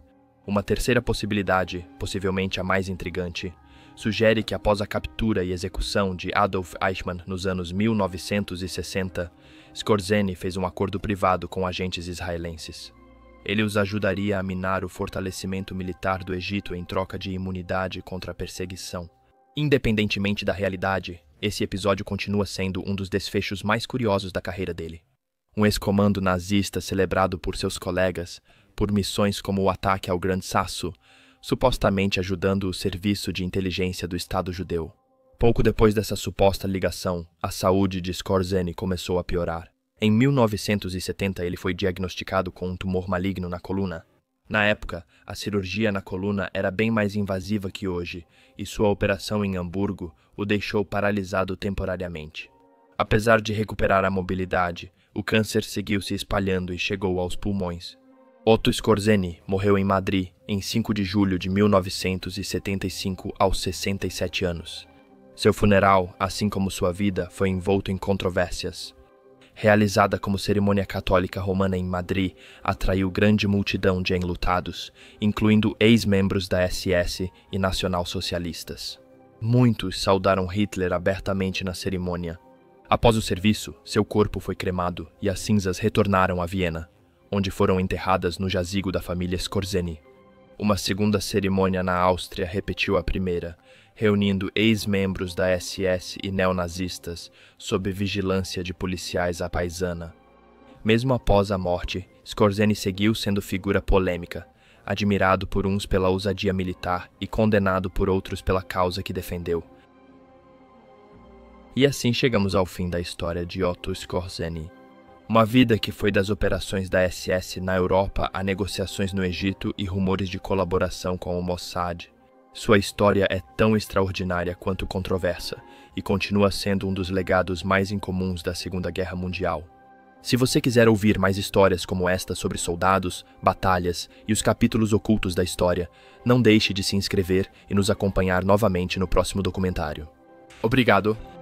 Uma terceira possibilidade, possivelmente a mais intrigante, sugere que após a captura e execução de Adolf Eichmann nos anos 1960, Skorzeny fez um acordo privado com agentes israelenses. Ele os ajudaria a minar o fortalecimento militar do Egito em troca de imunidade contra a perseguição. Independentemente da realidade, esse episódio continua sendo um dos desfechos mais curiosos da carreira dele. Um ex-comando nazista celebrado por seus colegas por missões como o ataque ao Grande Sasso, supostamente ajudando o serviço de inteligência do Estado judeu. Pouco depois dessa suposta ligação, a saúde de Skorzeny começou a piorar. Em 1970, ele foi diagnosticado com um tumor maligno na coluna. Na época, a cirurgia na coluna era bem mais invasiva que hoje, e sua operação em Hamburgo o deixou paralisado temporariamente. Apesar de recuperar a mobilidade, o câncer seguiu se espalhando e chegou aos pulmões. Otto Skorzeny morreu em Madrid em 5 de julho de 1975 aos 67 anos. Seu funeral, assim como sua vida, foi envolto em controvérsias. Realizada como cerimônia católica romana em Madrid, atraiu grande multidão de enlutados, incluindo ex-membros da SS e nacionalsocialistas. Muitos saudaram Hitler abertamente na cerimônia. Após o serviço, seu corpo foi cremado e as cinzas retornaram a Viena, onde foram enterradas no jazigo da família Skorzeny. Uma segunda cerimônia na Áustria repetiu a primeira, reunindo ex-membros da SS e neonazistas sob vigilância de policiais à paisana. Mesmo após a morte, Skorzeny seguiu sendo figura polêmica, admirado por uns pela ousadia militar e condenado por outros pela causa que defendeu. E assim chegamos ao fim da história de Otto Skorzeny. Uma vida que foi das operações da SS na Europa a negociações no Egito e rumores de colaboração com o Mossad. Sua história é tão extraordinária quanto controversa e continua sendo um dos legados mais incomuns da Segunda Guerra Mundial. Se você quiser ouvir mais histórias como esta sobre soldados, batalhas e os capítulos ocultos da história, não deixe de se inscrever e nos acompanhar novamente no próximo documentário. Obrigado!